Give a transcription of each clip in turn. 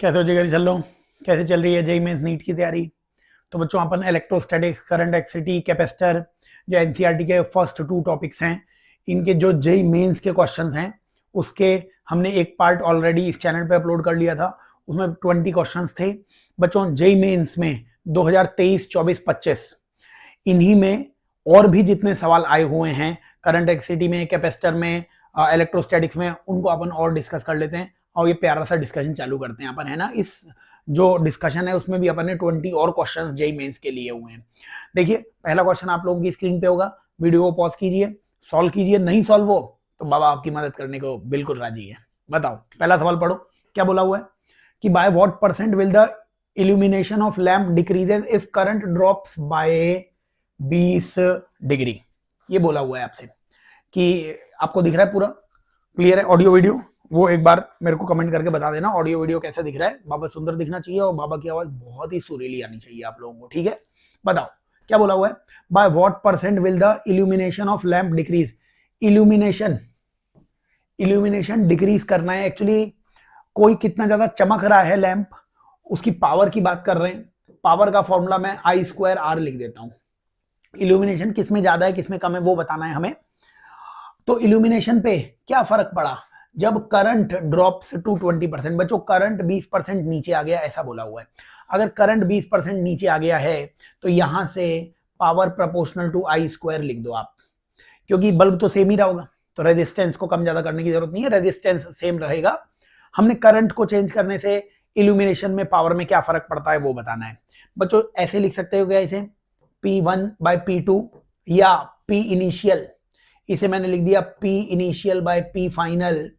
कैसे हो जिगर, चल लो। कैसे चल रही है जेई मेंस नीट की तैयारी? तो बच्चों अपन इलेक्ट्रोस्टैटिक्स, करंट एक्सिटी, कैपेसिटर, जो एनसीईआरटी के फर्स्ट 2 टॉपिक्स हैं, इनके जो जेई मेंस के क्वेश्चंस हैं उसके हमने एक पार्ट ऑलरेडी इस चैनल पे अपलोड कर लिया था। उसमें 20 क्वेश्चंस थे बच्चों। जेई मेंस में 2023, 24, 25 इन्हीं में और भी जितने सवाल आए हुए हैं करंट एक्सिटी में, कैपेसिटर में, इलेक्ट्रोस्टैटिक्स में, उनको अपन और डिस्कस कर लेते हैं और ये प्यारा सा डिस्कशन चालू करते हैं अपन, है ना। इस जो डिस्कशन है उसमें भी अपन ने 20 और क्वेश्चंस जेई मेंस के लिए हुए हैं। देखिए, पहला क्वेश्चन आप लोगों की स्क्रीन पे होगा, वीडियो को पॉज कीजिए, सॉल्व कीजिए। नहीं सॉल्व हो तो बाबा आपकी मदद करने को बिल्कुल राजी है। बताओ, पहला सवाल पढ़ो, क्या बोला हुआ है कि by what percent will the illumination of lamp decreases if current drops by 20 degree. ये बोला हुआ है आपसे कि आपको दिख रहा है, पूरा क्लियर है ऑडियो वीडियो? वो एक बार मेरे को कमेंट करके बता देना ऑडियो वीडियो कैसा दिख रहा है। बाबा सुंदर दिखना चाहिए और बाबा की आवाज बहुत ही सुरीली आनी चाहिए आप लोगों को, ठीक है? बताओ क्या बोला हुआ है, bye what percent will the illumination of lamp decrease. Illumination decrease करना है एक्चुअली। कोई कितना ज्यादा चमक रहा है लैंप, उसकी पावर की बात कर रहे हैं। पावर का फॉर्मूला मैं I²R लिख देता हूं। इल्यूमिनेशन किसमें ज्यादा है किसमें कम है वो बताना है हमें। तो इल्यूमिनेशन पे क्या फर्क पड़ा जब करंट ड्रॉप्स टू 20%। बच्चों, करंट 20% नीचे आ गया ऐसा बोला हुआ है। अगर करंट 20% नीचे आ गया है तो यहां से पावर प्रोपोर्शनल टू I² लिख दो आप, क्योंकि बल्ब तो सेम ही रहा होगा, तो रेजिस्टेंस को कम ज्यादा करने की जरूरत नहीं है, रेजिस्टेंस सेम रहेगा। हमने करंट को चेंज करने से इल्यूमिनेशन में, पावर में क्या फर्क पड़ता है वो बताना है। बच्चों, ऐसे लिख सकते हो क्या इसे, P1/P2 या P इनिशियल, इसे मैंने लिख दिया P initial by P final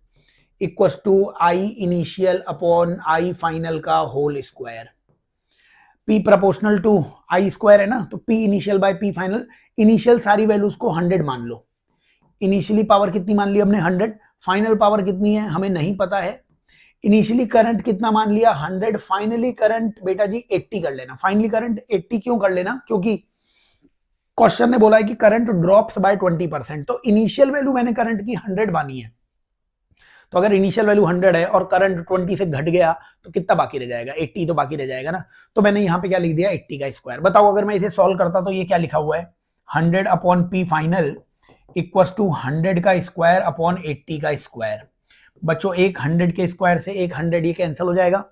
equal to I initial upon I final का whole square. P proportional to I² है ना, तो P initial by P final. Initial सारी वैल्यूज को 100 मान लो। इनिशियली पावर कितनी मान ली हमने, 100। फाइनल पावर कितनी है हमें नहीं पता है। इनिशियली करंट कितना मान लिया, 100। फाइनली करंट बेटा जी 80 कर लेना। फाइनली करंट 80 क्यों कर लेना, क्योंकि क्वेश्चन ने बोला है कि करंट ड्रॉप्स बाय 20%, तो इनिशियल वैल्यू मैंने करंट की 100 मानी है। तो अगर इनिशियल वैल्यू 100 है और करंट 20 से घट गया तो कितना बाकी रह जाएगा, 80 तो बाकी रह जाएगा ना। तो मैंने यहाँ पे क्या लिख दिया, 80 का स्क्वायर। बताओ अगर मैं इसे सॉल्व करता तो ये क्या लिखा हुआ है, 100 upon P final equal to 100 का स्क्वायर अपॉन 80 का स्क्वायर। बच्चों, एक 100 के स्क्वायर से एक 100 ये कैंसिल हो जाएगा,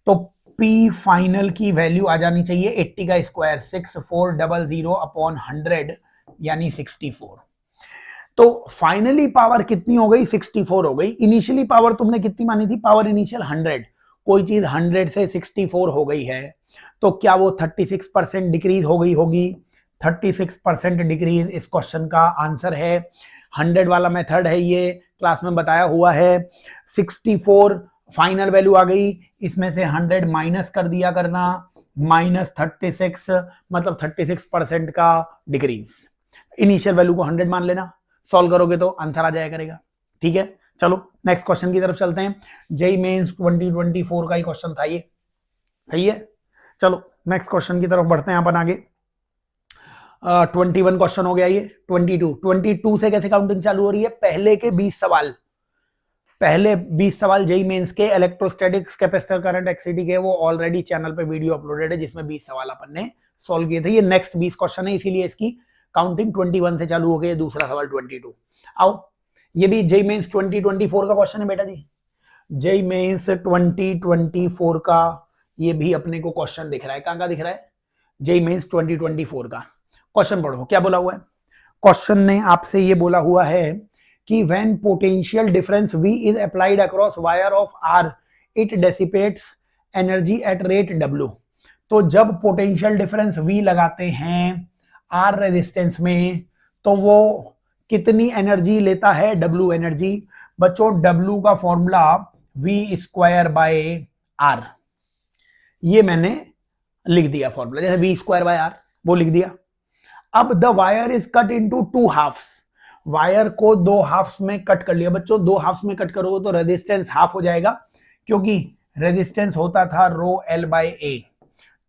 तो P फाइनल की वैल्यू आ जानी चाहिए 80 का स्क्वायर 6400 अपॉन 100 यानी 64। तो फाइनली पावर कितनी हो गई, 64 हो गई। इनिशियली पावर तुमने कितनी मानी थी, पावर इनिशियल 100। कोई चीज 100 से 64 हो गई है तो क्या वो 36% डिक्रीज हो गई होगी? 36% डिक्रीज इस क्वेश्चन का आंसर है। 100 वाला मेथड है, ये क्लास में बताया हुआ है। 64 फाइनल वैल्यू आ गई, इसमें से 100 माइनस कर दिया करना, -36 मतलब 36% का डिक्रीज। इनिशियल वैल्यू को 100 मान लेना, सॉल्व करोगे तो आंसर आ जाया करेगा, ठीक है? चलो नेक्स्ट क्वेश्चन की तरफ चलते हैं। जेई मेंस 2024 का ही क्वेश्चन था ये, सही है? चलो नेक्स्ट क्वेश्चन की तरफ बढ़ते हैं अपन आगे। 21 क्वेश्चन हो गया ये। 22 से कैसे काउंटिंग चालू हो रही है, पहले के 20 सवाल, पहले 20 सवाल जेई मेंस के इलेक्ट्रोस्टैटिक्स, कैपेसिटर, करंट एक्सिटी के, वो ऑलरेडी चैनल पे वीडियो अपलोडेड है जिसमें 20 सवाल अपन ने सॉल्व किए थे। ये नेक्स्ट 20 क्वेश्चन है, इसीलिए इसकी काउंटिंग 21 से चालू हो गई। दूसरा सवाल 22। आओ, ये भी जेई मेंस 2024 का क्वेश्चन है बेटा जी। जेई मेंस 2024 का ये भी अपने को क्वेश्चन दिख रहा है। कहां का दिख रहा है, जेई मेंस 2024 का क्वेश्चन पढ़ो क्या बोला हुआ है। क्वेश्चन ने आपसे ये बोला हुआ है कि when potential difference V is applied across wire of R, it dissipates energy at rate W। तो जब पोटेंशियल डिफरेंस V लगाते हैं R रेजिस्टेंस में तो वो कितनी एनर्जी लेता है, W एनर्जी। बच्चों, W का फॉर्मूला V²/R, ये मैंने लिख दिया फॉर्मूला, जैसे V²/R वो लिख दिया। अब the wire is cut into 2 halves, wire को 2 हाफ्स में कट कर लिया। बच्चों, 2 हाफ्स में कट करोगे तो रेजिस्टेंस हाफ हो जाएगा, क्योंकि रेजिस्टेंस होता था ρL/A।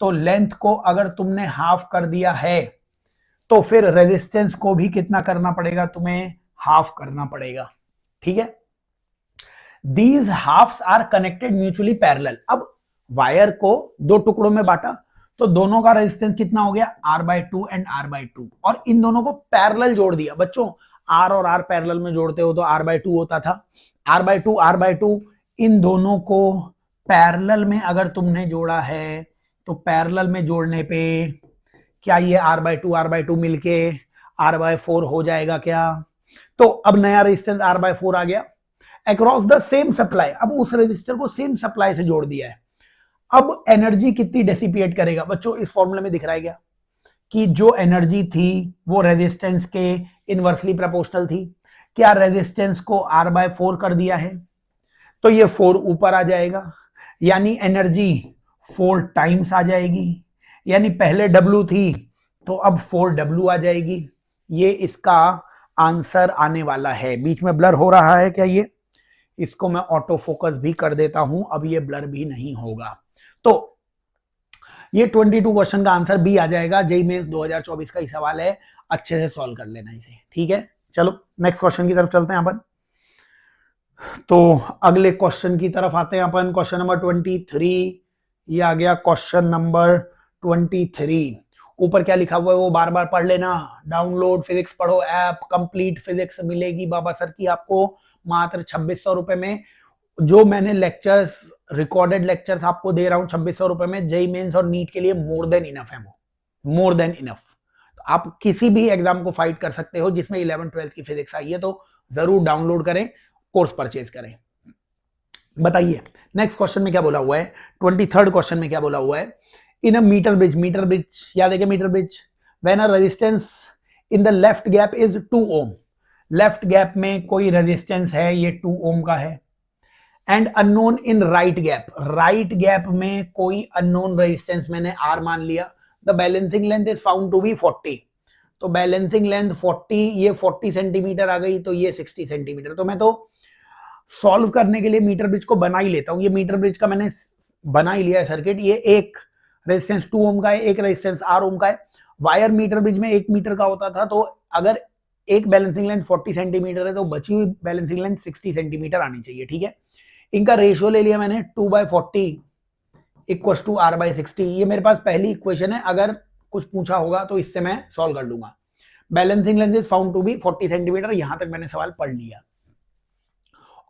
तो लेंथ को अगर तुमने हाफ कर दिया है तो फिर रेजिस्टेंस को भी कितना करना पड़ेगा, तुम्हें हाफ करना पड़ेगा, ठीक है? These halves are connected mutually parallel. अब वायर को दो टुकड़ों में बांटा, तो दोनों का रेजिस्टेंस कितना हो गया, R/2 एंड R/2, और इन दोनों को पैरेलल जोड़ दिया। बच्चों R और R पैरेलल में जोड़ते हो तो R/2 होता था, R/2 इन दोनों को पैरेलल में अगर तुमने जोड़ा है तो पैरेलल में जोड़ने पे क्या ये R/2 मिलके R/4 हो जाएगा क्या? तो अब नया रेजिस्टेंस R/4 आ गया अक्रॉस द सेम सप्लाई। अब उस रेजिस्टर को सेम सप्लाई से जोड़ दिया है। अब एनर्जी कितनी डेसिपिएट करेगा? बच्चों इस फॉर्मूले में दिख रहा है क्या कि जो एनर्जी थी वो रेजिस्टेंस के इनवर्सली प्रोपोर्शनल थी। क्या रेजिस्टेंस को R/4 कर दिया है तो ये 4 ऊपर आ जाएगा, यानी एनर्जी 4 टाइम्स आ जाएगी, यानी पहले W थी तो अब 4W आ जाएगी। ये इसका आंसर आने वाला है। बीच में ब्लर हो रहा है क्या? ये इसको मैं ऑटो फोकस भी कर देता हूं, अब ये ब्लर भी नहीं होगा। तो ये 22 क्वेश्चन का आंसर बी आ जाएगा। जेईई मेंस 2024 का ही सवाल है, अच्छे से सॉल्व कर लेना इसे, ठीक है। चलो नेक्स्ट क्वेश्चन की तरफ चलते हैं अपन। तो अगले क्वेश्चन की तरफ आते हैं अपन। क्वेश्चन नंबर 23 ये आ गया। क्वेश्चन नंबर 23 ऊपर क्या लिखा हुआ है वो बार बार पढ़ लेना। डाउनलोड फिजिक्स पढ़ो ऐप, कंप्लीट फिजिक्स मिलेगी बाबा सर की आपको मात्र 2600 रुपए में। जो मैंने लेक्चर्स, रिकॉर्डेड लेक्चर्स आपको दे रहा हूं 2600 रुपए में, जेईई मेंस और नीट के लिए मोर देन इनफ है, वो मोर देन इनफ। तो आप किसी भी एग्जाम को फाइट कर सकते हो जिसमें 11th-12th की फिजिक्स आई है, तो जरूर डाउनलोड करें, कोर्स परचेज करें। बताइए नेक्स्ट क्वेश्चन में क्या बोला हुआ है। 23rd क्वेश्चन में क्या बोला हुआ है। In a metre bridge, metre bridge याद है क्या? Metre bridge when a resistance in the left gap is 2 ohm, left gap में कोई रेजिस्टेंस है, ये 2 ओम का है। And unknown in right gap, right gap में कोई अननोन रेजिस्टेंस मैंने R मान लिया। The balancing length is found to be 40, तो बैलेंसिंग लेंथ 40, ये 40 सेंटीमीटर आ गई, तो ये 60 सेंटीमीटर। तो मैं तो सॉल्व करने के लिए मीटर ब्रिज को बना ही लेता हूं। ये मीटर ब्रिज का मैंने बना ही लिया है सर्किट। ये एक रेजिस्टेंस 2 ओम का है, एक रेजिस्टेंस R ओम का है। वायर मीटर ब्रिज में 1 मीटर का होता था, तो अगर एक बैलेंसिंग लेंथ 40 सेंटीमीटर है तो बची हुई बैलेंसिंग लेंथ 60 सेंटीमीटर आनी चाहिए, ठीक है। इनका रेशियो ले लिया मैंने 2/40 इक्वल्स टू R/60। ये मेरे पास पहली इक्वेशन है, अगर कुछ पूछा होगा तो इससे मैं सॉल्व कर लूंगा। Balancing length is found to be 40 centimetre, यहां तक मैंने सवाल पढ़ लिया।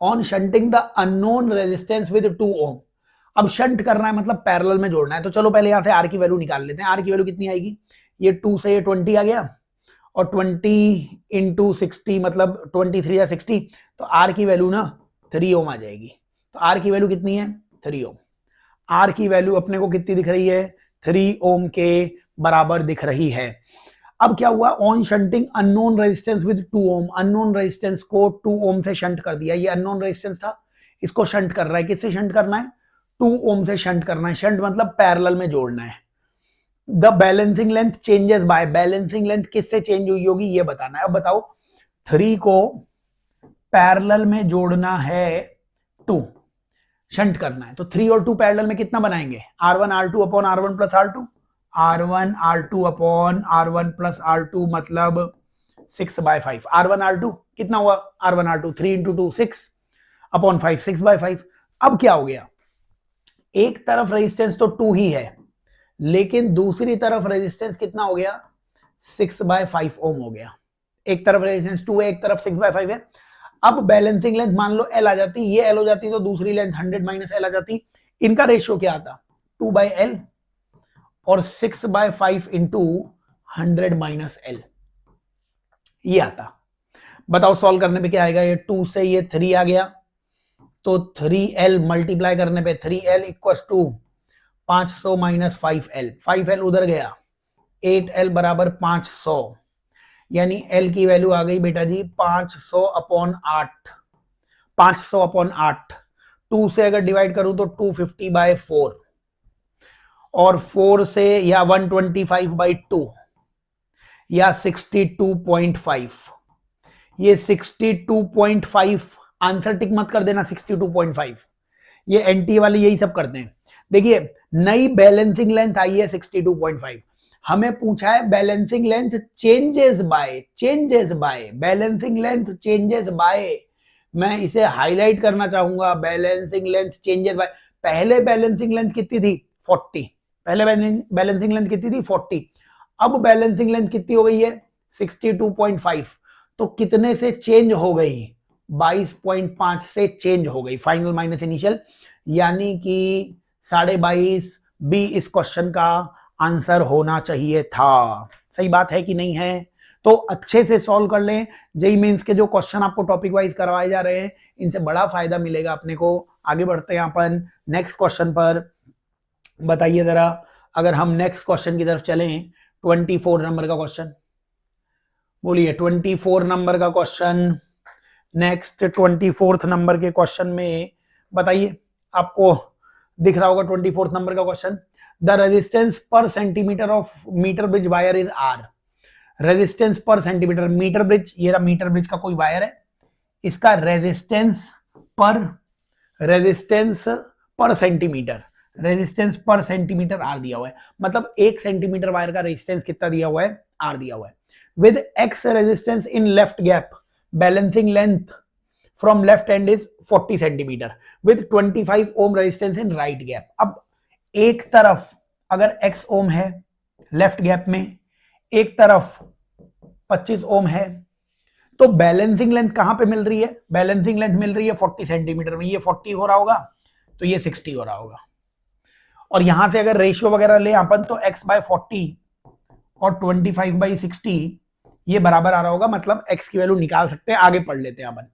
On shunting the unknown resistance with 2 ohm, अब शंट करना है मतलब पैरेलल में जोड़ना है। तो चलो पहले यहां से R की वैल्यू निकाल लेते हैं। R की वैल्यू कितनी आएगी? ये 2 से ये 20 आ गया, और 20 इंटू 60 मतलब 23 या 60, तो R की वैल्यू ना 3 ओम आ जाएगी। तो R की वैल्यू कितनी है? 3 ओम। R की वैल्यू अपने को कितनी दिख रही है? 3 ओम के बराबर दिख रही है। अब क्या हुआ? On shunting unknown resistance with 2 ohm, unknown resistance को 2 ओम से शंट कर दिया। ये अननोन रेजिस्टेंस था, इसको शंट कर रहा है। किससे शंट करना है? 2 ओम से शंट करना है। शंट मतलब पैरेलल में जोड़ना है। The balancing length changes by, balancing length किससे चेंज हुई होगी ये बताना है। अब बताओ, 3 को पैरेलल में जोड़ना है 2, शंट करना है, तो 3 और 2 पैरेलल में कितना बनाएंगे? R1 R2 upon R1 plus R2, R1 R2 upon R1 plus R2 मतलब 6/5। R1 R2 कितना हुआ? R1 R2 3 into 2 6 upon 5, 6/5। अब क्या हो गया? एक तरफ रेजिस्टेंस तो 2 ही है, लेकिन दूसरी तरफ रेजिस्टेंस कितना हो गया? 6/5 ओम हो गया। एक तरफ रेजिस्टेंस 2 है, एक तरफ 6/5 है। अब बैलेंसिंग लेंथ मान लो L आ जाती, ये L हो जाती तो दूसरी लेंथ 100 माइनस L आ जाती। इनका रेशियो क्या आता? 2/L और 6/5 इंटू 100 माइनस L, ये आता। बताओ सॉल्व करने पे क्या आएगा? ये 2 से ये 3 आ गया, तो 3L मल्टीप्लाई करने पे 3L equals to 500 minus 5L, 5L उधर गया, 8L बराबर 500, यानी L की वैल्यू आ गई बेटा जी 500 अपॉन 8, 500 अपॉन 8। 2 से अगर डिवाइड करूं तो 250/4, और 4 से या 125/2 या 62.5, ये 62.5 आंसर टिक मत कर देना, 62.5 ये एनटी वाले यही सब करते हैं। देखिए नई बैलेंसिंग लेंथ आई है 62.5, हमें पूछा है balancing length changes by, balancing length changes by. मैं इसे हाईलाइट करना चाहूंगा, बैलेंसिंग लेंथ चेंजेस बाय। पहले बैलेंसिंग लेंथ कितनी थी 40, पहले बैलेंसिंग लेंथ कितनी थी 40, अब बैलेंसिंग लेंथ कितनी हो गई है 62.5, तो कितने से चेंज हो गई 22.5 से चेंज हो गई, फाइनल माइनस इनिशियल, यानी कि 22.5 बी इस क्वेश्चन का आंसर होना चाहिए था। सही बात है कि नहीं है? तो अच्छे से सॉल्व कर लें। जेई मेंस के जो क्वेश्चन आपको टॉपिक वाइज करवाए जा रहे हैं इनसे बड़ा फायदा मिलेगा अपने को। आगे बढ़ते हैं अपन नेक्स्ट क्वेश्चन पर। बताइए जरा, अगर हम नेक्स्ट क्वेश्चन की तरफ चलें, 24 नंबर का क्वेश्चन, बोलिए 24 नंबर का क्वेश्चन। नेक्स्ट 24 नंबर के क्वेश्चन में बताइए, आपको दिख रहा होगा 24 नंबर का question, the resistance per centimetre of metre bridge wire is R. Resistance per centimetre, metre bridge, ये रहा मीटर ब्रिज का कोई वायर है, इसका रेजिस्टेंस पर सेंटीमीटर आर दिया हुआ है, मतलब 1 सेंटीमीटर वायर का रेजिस्टेंस कितना दिया हुआ है, आर दिया हुआ है, with x resistance in left gap, balancing length from left and is 40 centimetre, with 25 ohm resistance in right gap. अब एक तरफ अगर x ओम है लेफ्ट गैप में, एक तरफ 25 ओम है, तो बैलेंसिंग लेंथ कहां पे मिल रही है, बैलेंसिंग लेंथ मिल रही है 40 सेंटीमीटर में, ये 40 हो रहा होगा तो ये 60 हो रहा होगा, और यहां से अगर रेशियो वगैरह ले अपन तो x/40 और 25/60 ये बराबर आ रहा होगा, मतलब x की वैल्यू निकाल सकते हैं। आगे पढ़ लेते हैं अपन।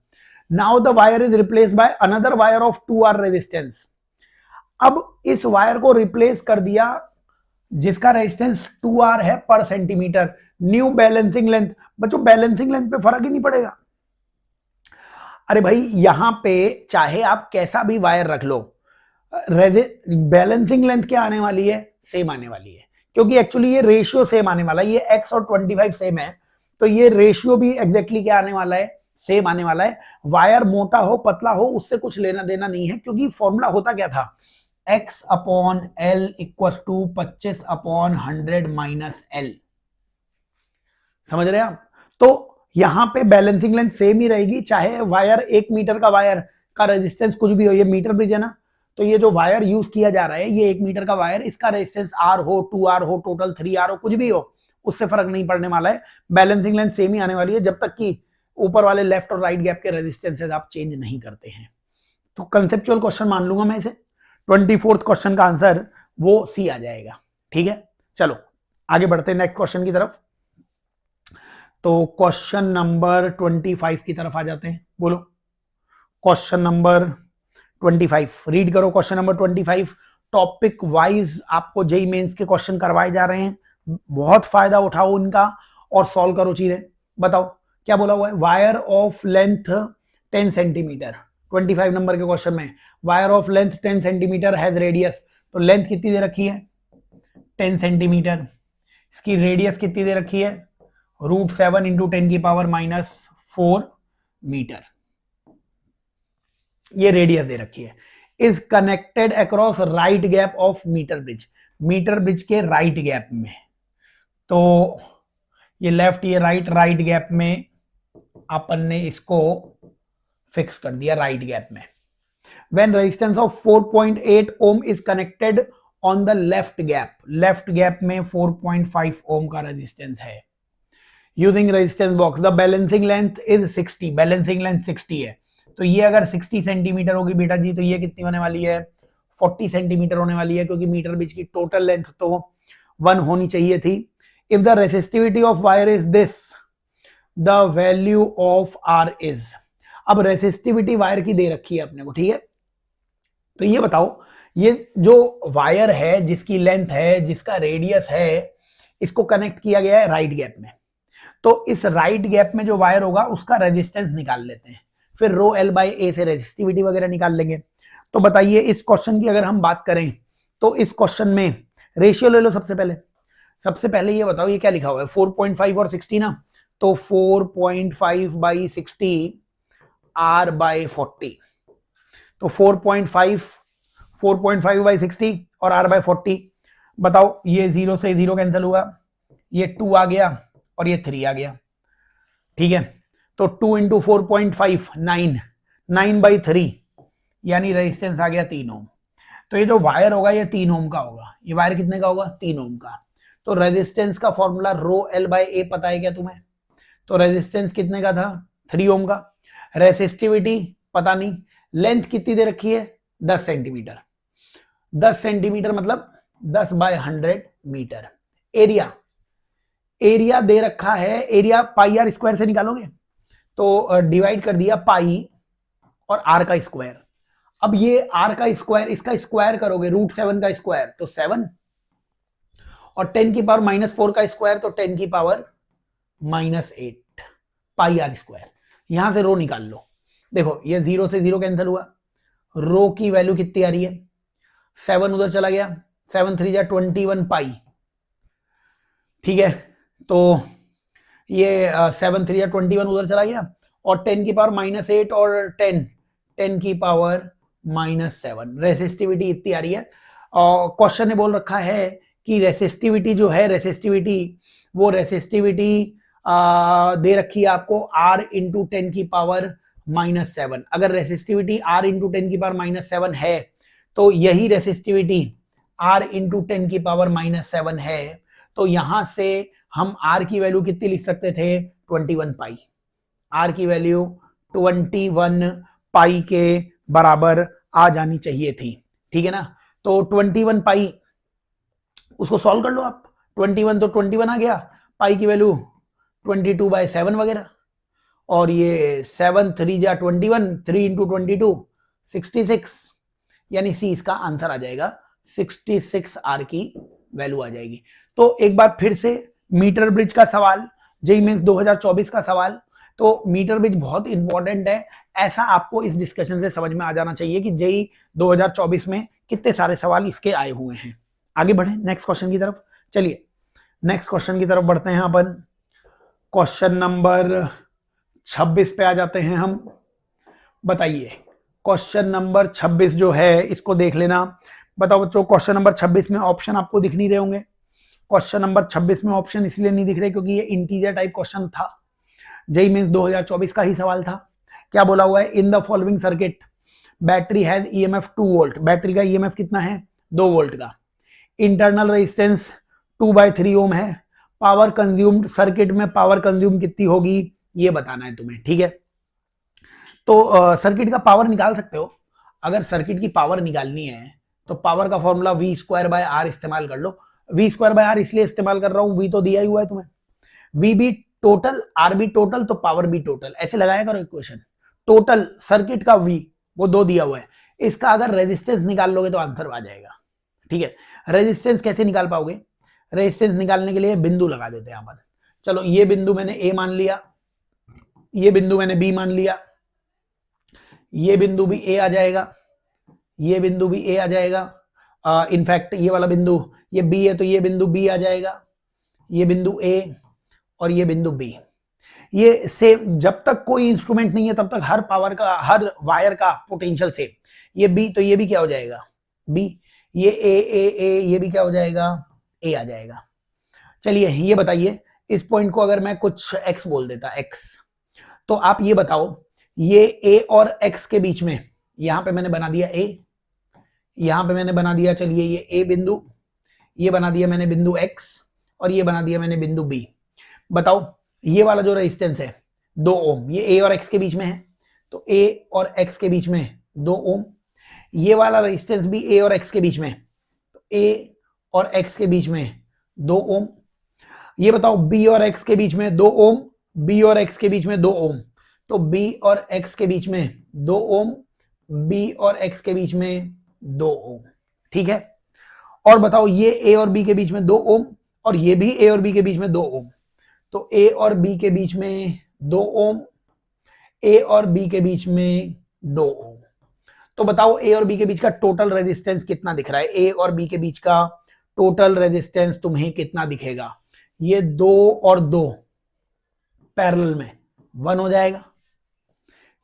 Now the wire is replaced by another wire of 2R resistance. अब इस वायर को रिप्लेस कर दिया जिसका रेजिस्टेंस 2R है पर सेंटीमीटर, न्यू बैलेंसिंग लेंथ। बच्चों बैलेंसिंग लेंथ पे फर्क ही नहीं पड़ेगा। अरे भाई यहां पे चाहे आप कैसा भी वायर रख लो, बैलेंसिंग लेंथ क्या आने वाली है, सेम आने वाली है, क्योंकि एक्चुअली ये रेशियो सेम आने वाला है, ये x और 25 सेम है, तो ये रेशियो भी एग्जैक्टली क्या आने वाला है, सेम आने वाला है। वायर मोटा हो पतला हो उससे कुछ लेना देना नहीं है, क्योंकि फॉर्मूला होता क्या था, x/L equal to 25/100 minus L। समझ रहे हैं आप? तो यहां पे बैलेंसिंग लेंथ सेम ही रहेगी, चाहे वायर 1 मीटर का वायर का रेजिस्टेंस कुछ भी हो, ये मीटर ब्रिज है ना, तो ये जो वायर यूज किया जा रहा है ये 1 मीटर का वायर, इसका रेजिस्टेंस R हो, 2R हो, टोटल 3R हो, कुछ भी हो, उससे फर्क नहीं पड़ने वाला है। बैलेंसिंग लेंथ सेम ही आने वाली है, जब तक कि ऊपर वाले लेफ्ट और राइट गैप के रेजिस्टेंसेस आप चेंज नहीं करते हैं। तो कंसेप्चुअल क्वेश्चन मान लूंगा मैं इसे। 24th क्वेश्चन का आंसर वो सी आ जाएगा। ठीक है, चलो आगे बढ़ते हैं नेक्स्ट क्वेश्चन की तरफ। तो क्वेश्चन नंबर 25 की तरफ आ जाते हैं। बोलो क्वेश्चन नंबर 25, रीड करो क्वेश्चन नंबर 25। टॉपिक वाइज आपको जेई मेंस के क्वेश्चन करवाए जा रहे हैं, बहुत फायदा उठाओ इनका और सॉल्व करो चीजें। बताओ क्या बोला हुआ है, wire of length 10 centimetre, 25 number के क्वेश्चन में wire of length 10 centimetre has radius, तो लेंथ कितनी दे रखी है 10 सेंटीमीटर, इसकी रेडियस कितनी दे रखी है √7 इंटू 10⁻⁻4 मीटर, ये रेडियस दे रखी है। Is connected across right gap of metre bridge, metre bridge के राइट गैप में, तो ये लेफ्ट ये राइट, राइट गैप में अपन ने इसको फिक्स कर दिया राइट गैप में। When resistance of 4.8 ohm is connected on the left gap, left gap में 4.5 ओम का रेजिस्टेंस है। Using resistance box the balancing length is 60, balancing length 60 है, तो ये अगर 60 सेंटीमीटर होगी बेटा जी, तो ये कितनी होने वाली है 40 सेंटीमीटर होने वाली है, क्योंकि मीटर ब्रिज की टोटल लेंथ तो 1 होनी चाहिए थी। If the resistivity of wire is this, the value of R is, अब रेसिस्टिविटी वायर की दे रखी है अपने को, ठीक है, तो ये बताओ ये जो वायर है जिसकी लेंथ है जिसका रेडियस है, इसको कनेक्ट किया गया है राइट गैप में, तो इस राइट गैप में जो वायर होगा उसका रेजिस्टेंस निकाल लेते हैं, फिर ρL/A से रेजिस्टिविटी वगैरह निकाल लेंगे। तो बताइए इस क्वेश्चन की अगर हम बात करें तो इस क्वेश्चन में रेशियो ले लो। सबसे पहले ये बताओ ये क्या लिखा हुआ है 4.5 और 60 ना, तो 4.5/60 R/40, तो 4.5/60 और R/40, बताओ ये 0 से 0 कैंसिल हुआ, ये 2 आ गया और ये 3 आ गया, ठीक है, तो 2 इंटू 4.5 9/3, यानी रेजिस्टेंस आ गया 3 ओम। तो ये जो वायर होगा ये 3 ओम का होगा। ये वायर कितने का होगा? 3 ओम का। तो रेजिस्टेंस का फॉर्मूला रो एल बाय ए पता है क्या तुम्हें? तो रेजिस्टेंस कितने का था? 3 ओम का। रेसिस्टिविटी पता नहीं। लेंथ कितनी दे रखी है? 10 सेंटीमीटर। 10 सेंटीमीटर मतलब 10 बाय 100 मीटर। एरिया, एरिया दे रखा है, एरिया पाई आर स्क्वायर से निकालोगे तो डिवाइड कर दिया पाई और आर का स्क्वायर। अब ये आर का स्क्वायर, इसका स्क्वायर करोगे √7 का स्क्वायर तो 7, और 10 की पावर -4 का स्क्वायर तो 10 की पावर -8 पाई आर स्क्वायर। यहां से रो निकाल लो। देखो ये 0 से 0 कैंसिल हुआ, रो की वैल्यू कितनी आ रही है? 7 उधर चला गया, 7 3 जा 21 पाई। ठीक है, तो ये 7 3 जा 21 उधर चला गया, और 10 की पावर -8 और 10 की पावर -7। रेसिस्टिविटी इतनी आ रही है। और क्वेश्चन ने बोल रखा है कि रेसिस्टिविटी जो है, रेसिस्टिविटी वो रेसिस्टिविटी दे रखी है आपको R इंटू 10 की पावर -7। अगर रेसिस्टिविटी R इंटू 10 की पावर -7 है तो यही रेसिस्टिविटी R इंटू 10 की पावर -7 है। तो यहां से हम R की वैल्यू कितनी लिख सकते थे? 21 पाई। R की वैल्यू 21 पाई के बराबर आ जानी चाहिए थी। ठीक है ना? तो 21 पाई, उसको सॉल्व कर लो आप। 21 तो 21 आ गया, पाई की वैल्यू 22/7 वगैरह, और ये 7 3 जा 21, 3 इंटू 22 66, यानी सी इसका आंसर आ जाएगा 66 आर की वैल्यू आ जाएगी। तो एक बार फिर से मीटर ब्रिज का सवाल, जेईई मेंस 2024 का सवाल। तो मीटर ब्रिज बहुत इंपॉर्टेंट है, ऐसा आपको इस डिस्कशन से समझ में आ जाना चाहिए कि जेईई 2024 में कितने सारे सवाल इसके आए हुए हैं। आगे बढ़े नेक्स्ट क्वेश्चन की तरफ। चलिए नेक्स्ट क्वेश्चन की तरफ बढ़ते हैं अपन। क्वेश्चन नंबर 26 पे आ जाते हैं हम। बताइए क्वेश्चन नंबर 26 जो है इसको देख लेना। बताओ बच्चों, क्वेश्चन नंबर 26 में ऑप्शन आपको दिख नहीं रहे होंगे। क्वेश्चन नंबर 26 में ऑप्शन इसलिए नहीं दिख रहे क्योंकि ये इंटीजर टाइप क्वेश्चन था, जेईई मेंस 2024 का ही सवाल था। क्या बोला हुआ है? In the following circuit battery has EMF 2 volt. Battery का ईएमएफ कितना है? 2 वोल्ट का। इंटरनल रेजिस्टेंस 2/3 ओम है। पावर कंज्यूम्ड, सर्किट में पावर कंज्यूम कितनी होगी ये बताना है तुम्हें। ठीक है, तो सर्किट का पावर निकाल सकते हो। अगर सर्किट की पावर निकालनी है तो पावर का फॉर्मूला V²/R इस्तेमाल कर लो। V²/R इसलिए इस्तेमाल कर रहा हूं, V तो दिया ही हुआ है तुम्हें। V भी टोटल, R भी टोटल, तो पावर भी टोटल, ऐसे लगाया करो इक्वेशन। टोटल सर्किट का V वो 2 दिया हुआ है, इसका अगर रेजिस्टेंस निकाल लोगे तो आंसर आ जाएगा। ठीक है, रेजिस्टेंस कैसे निकाल पाओगे? रेजिस्टेंस निकालने के लिए बिंदु लगा देते हैं अपन। चलो ये बिंदु मैंने A मान लिया, ये बिंदु मैंने B मान लिया, ये बिंदु भी A आ जाएगा, ये बिंदु भी A आ जाएगा। इनफैक्ट ये वाला बिंदु, ये B है तो ये बिंदु B आ जाएगा, ये बिंदु A और ये बिंदु B। ये सेम, जब तक कोई इंस्ट्रूमेंट नहीं है तब तक हर पावर का, हर वायर का पोटेंशियल सेम। ये B तो ये भी क्या हो जाएगा? B। ये A, ये भी क्या हो जाएगा? A आ जाएगा। चलिए ये बताइए, इस पॉइंट को अगर मैं कुछ X बोल देता, X, तो आप ये बताओ, ये A और X के बीच में, यहां पे मैंने बना दिया A, यहां पे मैंने बना दिया, चलिए ये A बिंदु, ये बना दिया मैंने बिंदु X, और ये बना दिया मैंने बिंदु B। बताओ ये वाला जो रेजिस्टेंस है 2 ओम, ये A और X के बीच में है, तो A और X के बीच में 2 ओम। ये वाला रेजिस्टेंस भी A और X के बीच में, तो A और X के बीच में 2 ओम। ये बताओ B और X के बीच में 2 ओम, B और X के बीच में 2 ओम, तो B और X के बीच में 2 ओम, B और X के बीच में 2 ओम। ठीक है, और बताओ ये A और B के बीच में 2 ओम, और ये भी A और B के बीच में 2 ओम, तो A और B के बीच में 2 ओम, A और B के बीच में 2 ओम। तो बताओ A और B के बीच का टोटल रेजिस्टेंस कितना दिख रहा है? A और B के बीच का टोटल रेजिस्टेंस तुम्हें कितना दिखेगा? ये 2 और 2 पैरेलल में 1 हो जाएगा,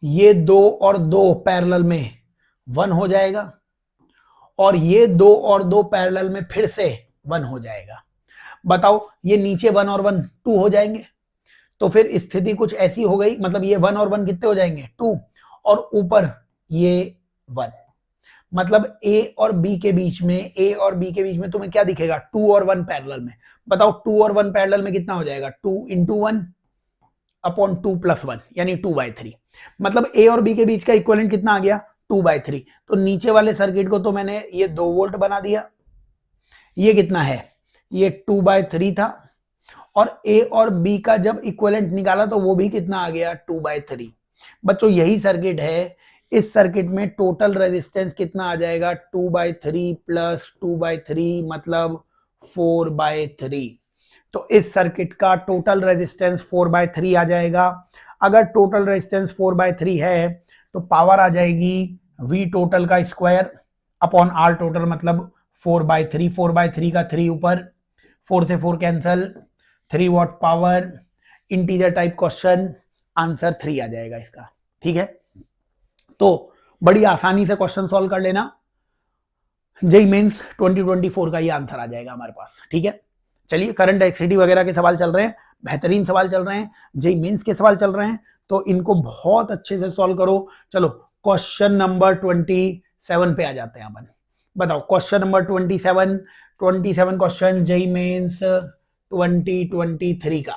ये 2 और 2 पैरेलल में 1 हो जाएगा, और ये 2 और 2 पैरेलल में फिर से 1 हो जाएगा। बताओ ये नीचे 1 और 1 2 हो जाएंगे, तो फिर स्थिति कुछ ऐसी हो गई, मतलब ये 1 और 1 कितने हो जाएंगे? 2, और ऊपर ये 1। मतलब ए और बी के बीच में तुम्हें क्या दिखेगा, 2 और 1 पैरेलल में। बताओ 2 और 1 पैरेलल में कितना हो जाएगा, 2 इंटू 1 अपॉन 2 प्लस 1 यानी 2/3। मतलब ए और बी के बीच का इक्विवेलेंट कितना आ गया, 2/3। तो नीचे वाले सर्किट को तो मैंने ये 2 वोल्ट बना दिया, ये कितना है, ये 2/3 था, और ए और बी का जब इक्विवेलेंट निकाला तो वो भी कितना आ गया, 2/3। बच्चों यही सर्किट है, इस सर्किट में टोटल रेजिस्टेंस कितना आ जाएगा, 2/3 प्लस 2/3 मतलब 4/3। तो इस सर्किट का टोटल रेजिस्टेंस 4/3 आ जाएगा। अगर टोटल रेजिस्टेंस 4/3 है तो पावर आ जाएगी V टोटल का स्क्वायर अपॉन R टोटल मतलब 4/3। 4/3 का 3 ऊपर, 4 से 4 cancel, 3 what power, integer type question, answer 3 आ जाएगा इसका। ठीक है, तो बड़ी आसानी से क्वेश्चन सॉल्व कर लेना, जेई मेंस 2024 का ये आंसर आ जाएगा हमारे पास। ठीक है, चलिए करंट एक्सिटी वगैरह के सवाल चल रहे हैं, बेहतरीन सवाल चल रहे हैं, जेई मेंस के सवाल चल रहे हैं, तो इनको बहुत अच्छे से सॉल्व करो। चलो क्वेश्चन नंबर 27 पे आ जाते हैं अपन। बताओ question number 27 question JEE Mains 2023 का,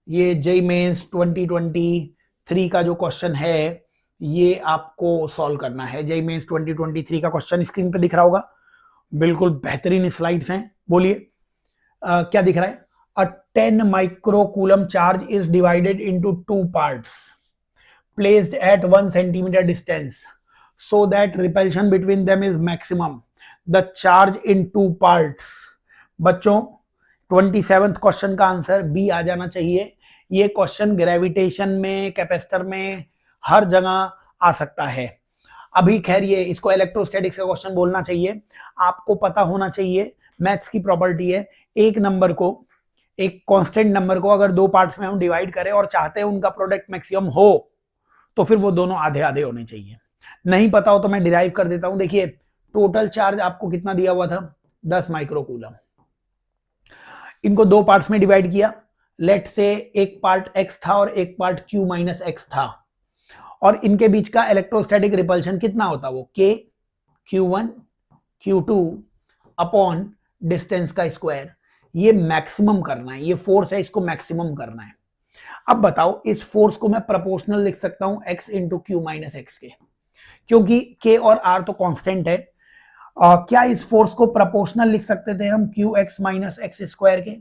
ये जेई मेंस 2023 का जो क्वेश्चन है ये आपको सॉल्व करना है। जेई मेंस 2023 का क्वेश्चन स्क्रीन पे दिख रहा होगा, बिल्कुल बेहतरीन स्लाइड्स हैं। बोलिए क्या दिख रहा है, अ 10 microcoulomb charge is divided into 2 parts placed at 1 centimeter distance so that repulsion between them is maximum. The charge in 2 parts. बच्चों 27th क्वेश्चन का आंसर बी आ जाना चाहिए। ये क्वेश्चन ग्रेविटेशन में, कैपेसिटर में, हर जगह आ सकता है। अभी खैर ये इसको इलेक्ट्रोस्टैटिक्स का क्वेश्चन बोलना चाहिए। आपको पता होना चाहिए, मैथ्स की प्रॉपर्टी है, एक नंबर को, एक कांस्टेंट नंबर को अगर 2 पार्ट्स में हम डिवाइड करें और चाहते हैं उनका प्रोडक्ट मैक्सिमम हो तो फिर वो दोनों आधे आधे होने चाहिए। नहीं पता हो तो मैं डिराइव कर देता हूं। देखिए टोटल चार्ज आपको कितना दिया हुआ था, 10 माइक्रोकूलम। इनको 2 पार्ट्स में डिवाइड किया, लेट से एक पार्ट x था और एक पार्ट q माइनस एक्स था, और इनके बीच का इलेक्ट्रोस्टैटिक रिपल्शन कितना होता, वो k q1 q2 upon distance का स्क्वायर। ये मैक्सिमम करना है, ये फोर्स है, इसको मैक्सिमम करना है। अब बताओ इस फोर्स को मैं प्रोपोर्शनल लिख सकता हूं x into Q minus x के, क्योंकि k और r तो कांस्टेंट है। क्या इस फोर्स को प्रोपोर्शनल लिख सकते थे हम Q x minus x square के?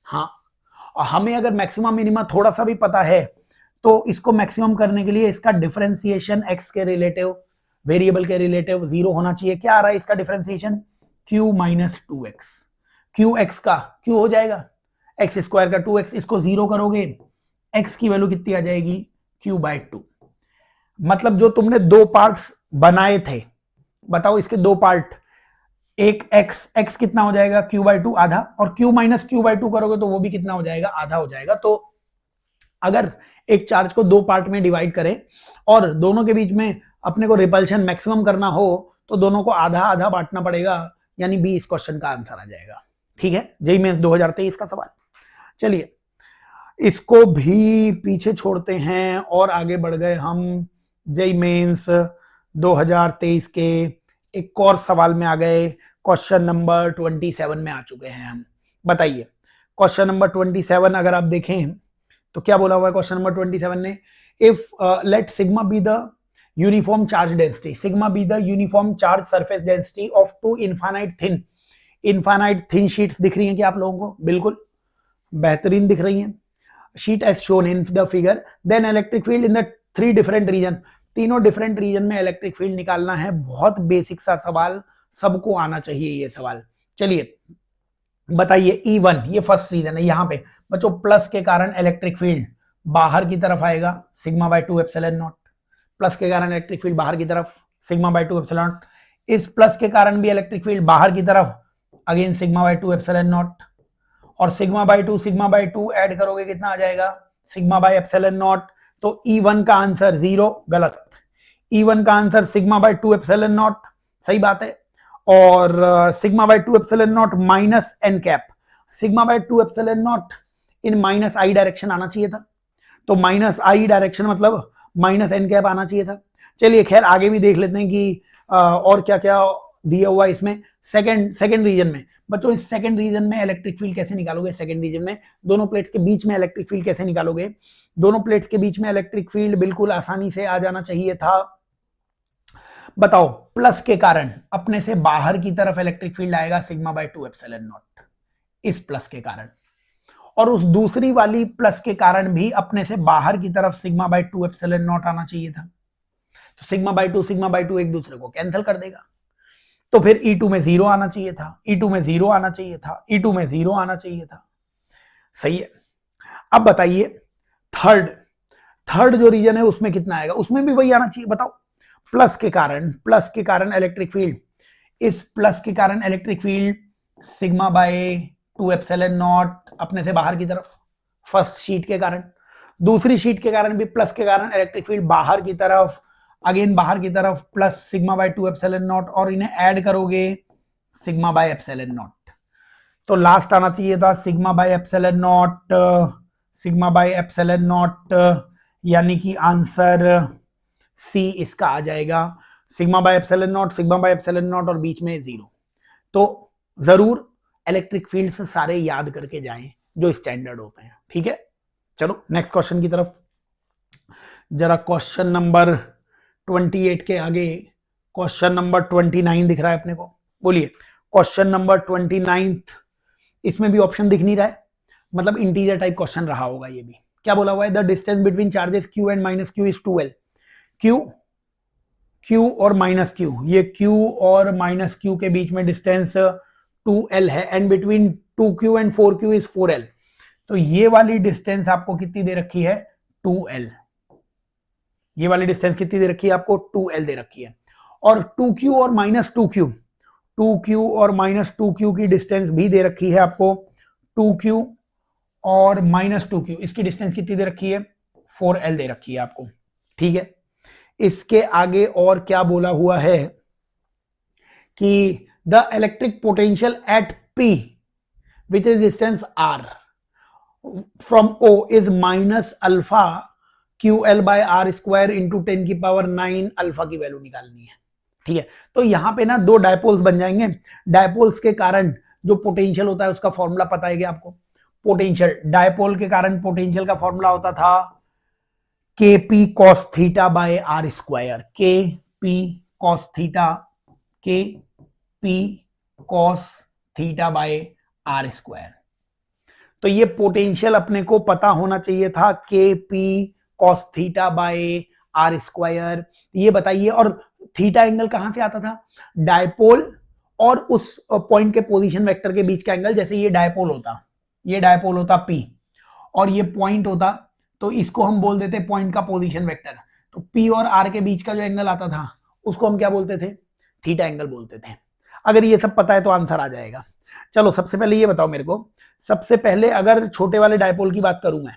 हाँ, हमें अगर मैक्सिमम मिनिमम थोड़ा सा भी पता है तो इसको मैक्सिमम करने के लिए इसका डिफरेंशिएशन x के रिलेटिव, वेरिएबल के रिलेटिव 0 होना चाहिए। क्या आ रहा है इसका differentiation, q minus 2x। Q x का q हो जाएगा एक्स स्क्वायर का 2x, इसको 0 करोगे x की वैल्यू कितनी आ जाएगी, q/2। मतलब जो तुमने 2 पार्ट्स बनाए थे, बताओ इसके 2 पार्ट, एक x कितना हो जाएगा, q/2 आधा, और q माइनस q/2 करोगे तो वो भी कितना हो जाएगा, आधा हो जाएगा। तो अगर एक चार्ज को 2 पार्ट में डिवाइड करें और दोनों के बीच में अपने को रिपल्शन मैक्सिमम करना हो तो दोनों को आधा आधा बांटना पड़ेगा, यानी बी इस क्वेश्चन का आंसर आ जाएगा। ठीक है, जेईई मेंस 2023 का सवाल। चलिए इसको भी पीछे छोड़ते हैं और आगे बढ़ गए हम जेईई मेंस 2023 के एक और सवाल में आ गए। क्वेश्चन नंबर 27 में आ चुके हैं हम। बताइए क्वेश्चन नंबर 27 अगर आप देखें तो क्या बोला हुआ है क्वेश्चन नंबर 27 ने, if late sigma be the uniform charge density, sigma be the uniform charge surface density of 2 infinite thin sheets दिख रही हैं क्या आप लोगों को? बिल्कुल बेहतरीन दिख रही हैं। Sheet as shown in the figure, then electric field in the 3 different region, तीनों डिफरेंट रीजन में इलेक्ट्रिक फील्ड निकालना है। बहुत बेसिक सा सवाल, सबको आना चाहिए ये सवाल। चलिए बताइए E1, ये फर्स्ट रीजन है। यहाँ पे बच्चों प्लस के कारण इलेक्ट्रिक फील्ड बाहर की तरफ आएगा, सिग्मा/2 एप्सिलॉन नॉट। प्लस के कारण इलेक्ट्रिक फील्ड बाहर की तरफ, सिग्मा/2 एप्सिलॉन नॉट। इस प्लस के कारण भी इलेक्ट्रिक फील्ड बाहर की तरफ, अगेन सिग्मा/2 एप्सिलॉन नॉट। और सिग्मा/2 ऐड करोगे कितना आ जाएगा, सिग्मा/एप्सिलॉन नॉट। तो E1 का आंसर 0, गलत। E1 का आंसर सिग्मा/2 एप्सिलॉन नॉट, सही बात है। और सिग्मा/2 epsilon not minus N cap, सिग्मा/2 epsilon not in minus I direction आना चाहिए था, तो माइनस आई डायरेक्शन मतलब माइनस एन कैप आना चाहिए था। चलिए खैर आगे भी देख लेते हैं कि और क्या क्या दिया हुआ इसमें सेकंड रीजन में। बच्चों इस सेकंड रीजन में इलेक्ट्रिक फील्ड कैसे निकालोगे? सेकंड रीजन में दोनों प्लेट्स के बीच में इलेक्ट्रिक फील्ड कैसे निकालोगे? दोनों प्लेट्स के बीच में इलेक्ट्रिक फील्ड बिल्कुल आसानी से आ जाना चाहिए था। बताओ, प्लस के कारण अपने से बाहर की तरफ इलेक्ट्रिक फील्ड आएगा सिग्मा बाय 2 एप्सिलॉन नॉट, इस प्लस के कारण। और उस दूसरी वाली प्लस के कारण भी अपने से बाहर की तरफ सिग्मा बाय 2 एप्सिलॉन नॉट आना चाहिए था। तो सिग्मा बाय 2 एक दूसरे को कैंसिल कर देगा। तो फिर E2 में 0 आना चाहिए था, E2 में 0 आना चाहिए था, E2 में 0 आना चाहिए था। सही है। अब बताइए थर्ड जो रीजन है उसमें कितना आएगा? उसमें भी वही आना चाहिए। बताओ, प्लस के कारण इलेक्ट्रिक फील्ड, इस प्लस के कारण electric field sigma bye 2 epsilon not अपने से बाहर की तरफ, फर्स्ट शीट के कारण। दूसरी शीट के कारण भी प्लस के कारण इलेक्ट्रिक फील्ड बाहर की तरफ, अगेन बाहर की तरफ plus sigma bye 2 epsilon not, और इन्हें ऐड करोगे सिग्मा बाय एप्सिलॉन नॉट। तो लास्ट आना चाहिए था sigma by epsilon not, sigma by epsilon not, यानी कि आंसर सी इसका आ जाएगा। सिग्मा बाय एप्सिलॉन नॉट और बीच में 0। तो जरूर इलेक्ट्रिक फील्ड से सारे याद करके जाएं जो स्टैंडर्ड होते हैं। ठीक है, चलो नेक्स्ट क्वेश्चन की तरफ। जरा क्वेश्चन नंबर 28 के आगे क्वेश्चन नंबर 29 दिख रहा है अपने को। बोलिए, क्वेश्चन नंबर 29, इसमें भी ऑप्शन दिख नहीं रहा है, मतलब इंटीजर टाइप क्वेश्चन रहा होगा ये भी। क्या बोला हुआ है? The distance between charges q and minus q is 2l। q और माइनस q, ये q और माइनस q के बीच में डिस्टेंस 2l है, and between 2q and 4q is 4l। तो ये वाली डिस्टेंस आपको कितनी दे रखी है? 2l। ये वाली डिस्टेंस कितनी दे रखी है आपको? 2l दे रखी है। और 2q और माइनस 2q, 2q और माइनस 2q की डिस्टेंस भी दे रखी है आपको। 2q और माइनस 2q, इसकी डिस्टेंस कितनी दे रखी है? 4l दे रखी है आपको। ठीक है, इसके आगे और क्या बोला हुआ है कि the electric potential at P which is distance R from O is minus alpha QL by R square into 10 की पावर 9 अल्फा की वैल्यू निकालनी है। ठीक है, तो यहां पे ना दो डायपोल्स बन जाएंगे। डायपोल्स के कारण जो पोटेंशियल होता है उसका फॉर्मूला पता है क्या आपको? पोटेंशियल, डायपोल के कारण पोटेंशियल का फॉर्मूला होता था KP cos theta by R square, KP cos theta, KP cos theta by R square. तो ये पोटेंशियल अपने को पता होना चाहिए था, KP cos theta by R square. ये बताइए, और थीटा एंगल कहां से आता था? डायपोल और उस पॉइंट के पोजीशन वेक्टर के बीच का एंगल। जैसे ये डायपोल होता P और ये पॉइंट होता, तो इसको हम बोल देते पॉइंट का पोजीशन वेक्टर। तो P और R के बीच का जो एंगल आता था उसको हम क्या बोलते थे? थीटा एंगल बोलते थे। अगर ये सब पता है तो आंसर आ जाएगा। चलो सबसे पहले ये बताओ मेरे को, सबसे पहले अगर छोटे वाले डायपोल की बात करूं मैं,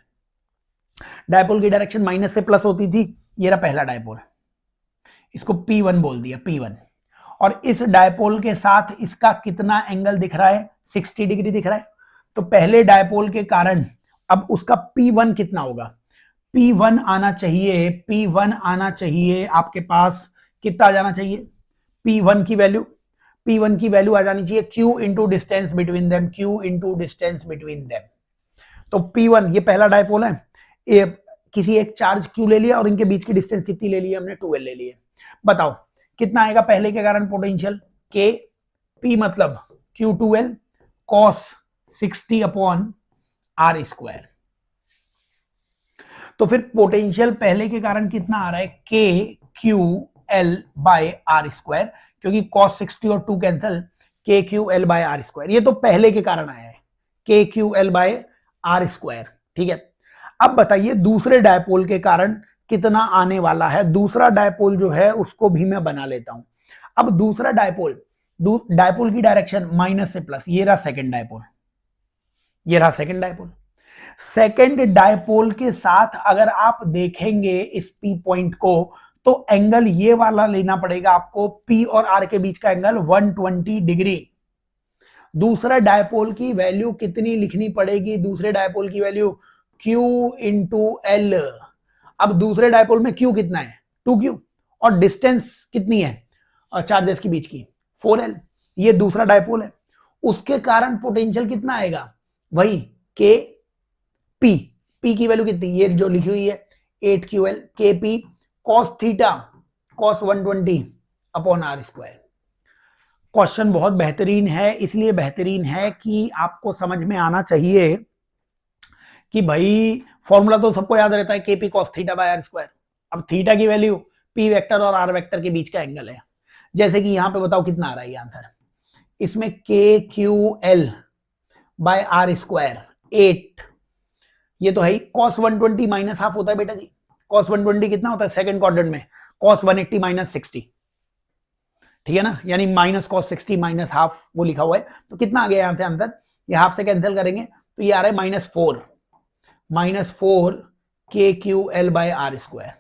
डायपोल की डायरेक्शन माइनस से प्लस होती थी। ये रहा पहला डायपोल, इसको P1 बोल दिया, P1। और इस डायपोल के साथ इसका कितना एंगल दिख रहा है? 60 डिग्री दिख रहा है। तो पहले डायपोल के कारण अब उसका P1 कितना होगा? P1 आना चाहिए, P1 आना चाहिए आपके पास, कितना आ जाना चाहिए? P1 की वैल्यू आ जानी चाहिए Q into distance between them, Q into distance between them. तो P1 ये पहला डायपोल है, ये किसी एक चार्ज Q ले लिया और इनके बीच की डिस्टेंस कितनी ले ली हमने? 2l ले ली है। बताओ कितना आएगा पहले के कारण पोटेंशियल? K P मतलब Q2l cos 60 upon R square. तो फिर पोटेंशियल पहले के कारण कितना आ रहा है? KQL बाय R स्क्वायर, क्योंकि cos 60 और 2 cancel, KQL by R square. ये तो पहले के कारण आया है, KQL बाय R स्क्वायर। ठीक है, अब बताइए दूसरे डायपोल के कारण कितना आने वाला है? दूसरा डायपोल जो है उसको भी मैं बना लेता हूं। अब दूसरा डायपोल की डायरेक्शन माइनस से प्लस, ये रहा सेकंड डायपोल। सेकंड डायपोल के साथ अगर आप देखेंगे इस P पॉइंट को, तो एंगल ये वाला लेना पड़ेगा आपको, P और R के बीच का एंगल 120 डिग्री। दूसरा डायपोल की वैल्यू कितनी लिखनी पड़ेगी? दूसरे डायपोल की वैल्यू Q इंटू L। अब दूसरे डायपोल में Q कितना है? 2Q, और डिस्टेंस कितनी है? चार्जेस के बीच की 4L, ये दूसरा डायपोल है, उसके कारण पोटेंशियल कितना आएगा, वही के पी, पी की वैल्यू कितनी, ये जो लिखी हुई है 8QL K P cos theta cos 120 upon R square. Question बहुत बेहतरीन है, इसलिए बेहतरीन है कि आपको समझ में आना चाहिए कि भाई फॉर्मूला तो सबको याद रहता है K P cos theta by R square. अब थीटा की वैल्यू पी वेक्टर और आर वेक्टर के बीच का एंगल है, जैसे कि यहां पे बताओ कितना आ रहा है ये आंसर, इसमें K Q L by R square 8, ये तो है ही, कॉस 120 माइनस हाफ होता है बेटा जी, कॉस 120 कितना होता है सेकंड क्वाड्रेंट में, कॉस 180 माइनस 60, ठीक है ना, यानी माइनस कॉस 60 माइनस हाफ वो लिखा हुआ है, तो कितना आ गया यहां से आंसर, ये हाफ से कैंसिल करेंगे तो ये आ रहा है -4 K Q L by R square,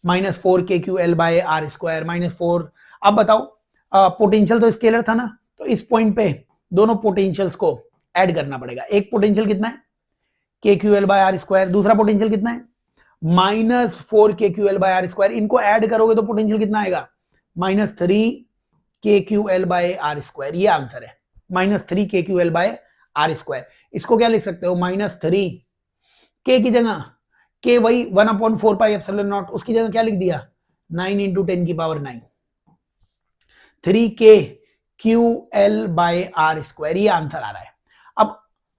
-4 K Q L by R square -4। अब बताओ पोटेंशियल तो स्केलर था ना, तो इस पॉइंट पे दोनों पोटेंशियल्स को ऐड करना पड़ेगा, एक पोटेंशियल कितना है K Q L by R square, दूसरा पोटेंशियल कितना है -4 K Q L by R square, इनको ऐड करोगे तो पोटेंशियल कितना आएगा -3 K Q L by R square, ये आंसर है -3 K Q L by R square. इसको क्या लिख सकते हो -3 के की जगह के वही 1/4 पाई एप्सिलॉन नॉट, उसकी जगह क्या लिख दिया 9 × 10 की power 9, 3 K Q L by R square, ये आंसर आ रहा है। अब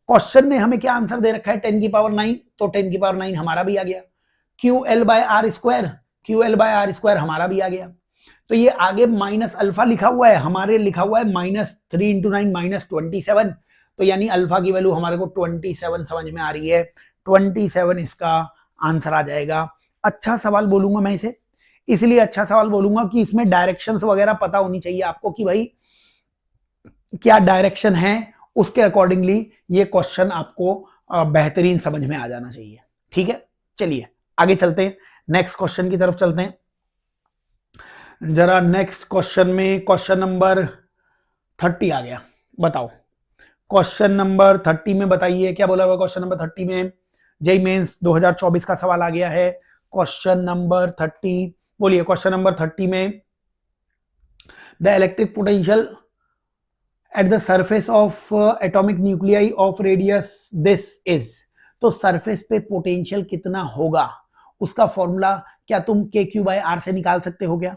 क्वेश्चन ने हमें क्या आंसर दे रखा है 10 की पावर 9, तो 10 की पावर 9 हमारा भी आ गया, Q L by R square हमारा भी आ गया, तो ये आगे माइनस अल्फा लिखा हुआ है, हमारे लिखा हुआ है -3 × 9 -27, तो यानी अल्फा की वैल्यू हमारे को 27 समझ में आ रही है, 27 इसका आंसर आ जाएगा। अच्छा सवाल बोलूंगा मैं इसे, इसलिए अच्छा सवाल बोलूंगा कि इसमें डायरेक्शंस वगैरह पता होनी चाहिए आपको कि भाई क्या डायरेक्शन है, उसके अकॉर्डिंगली ये क्वेश्चन आपको बेहतरीन समझ में आ जाना चाहिए। ठीक है, चलिए आगे चलते हैं, नेक्स्ट क्वेश्चन की तरफ चलते हैं। जरा नेक्स्ट क्वेश्चन में क्वेश्चन नंबर 30 आ गया, बताओ क्वेश्चन नंबर 30 में बताइए क्या बोला हुआ क्वेश्चन नंबर 30 में, जेई मेंस 2024 का सवाल आ गया है। क्वेश्चन नंबर 30 बोलिए, क्वेश्चन नंबर 30 में the electric potential eight the surface of atomic nuclei of radius this is, तो सरफेस पे पोटेंशियल कितना होगा उसका फॉर्मूला क्या तुम के क्यू बाय आर से निकाल सकते हो क्या,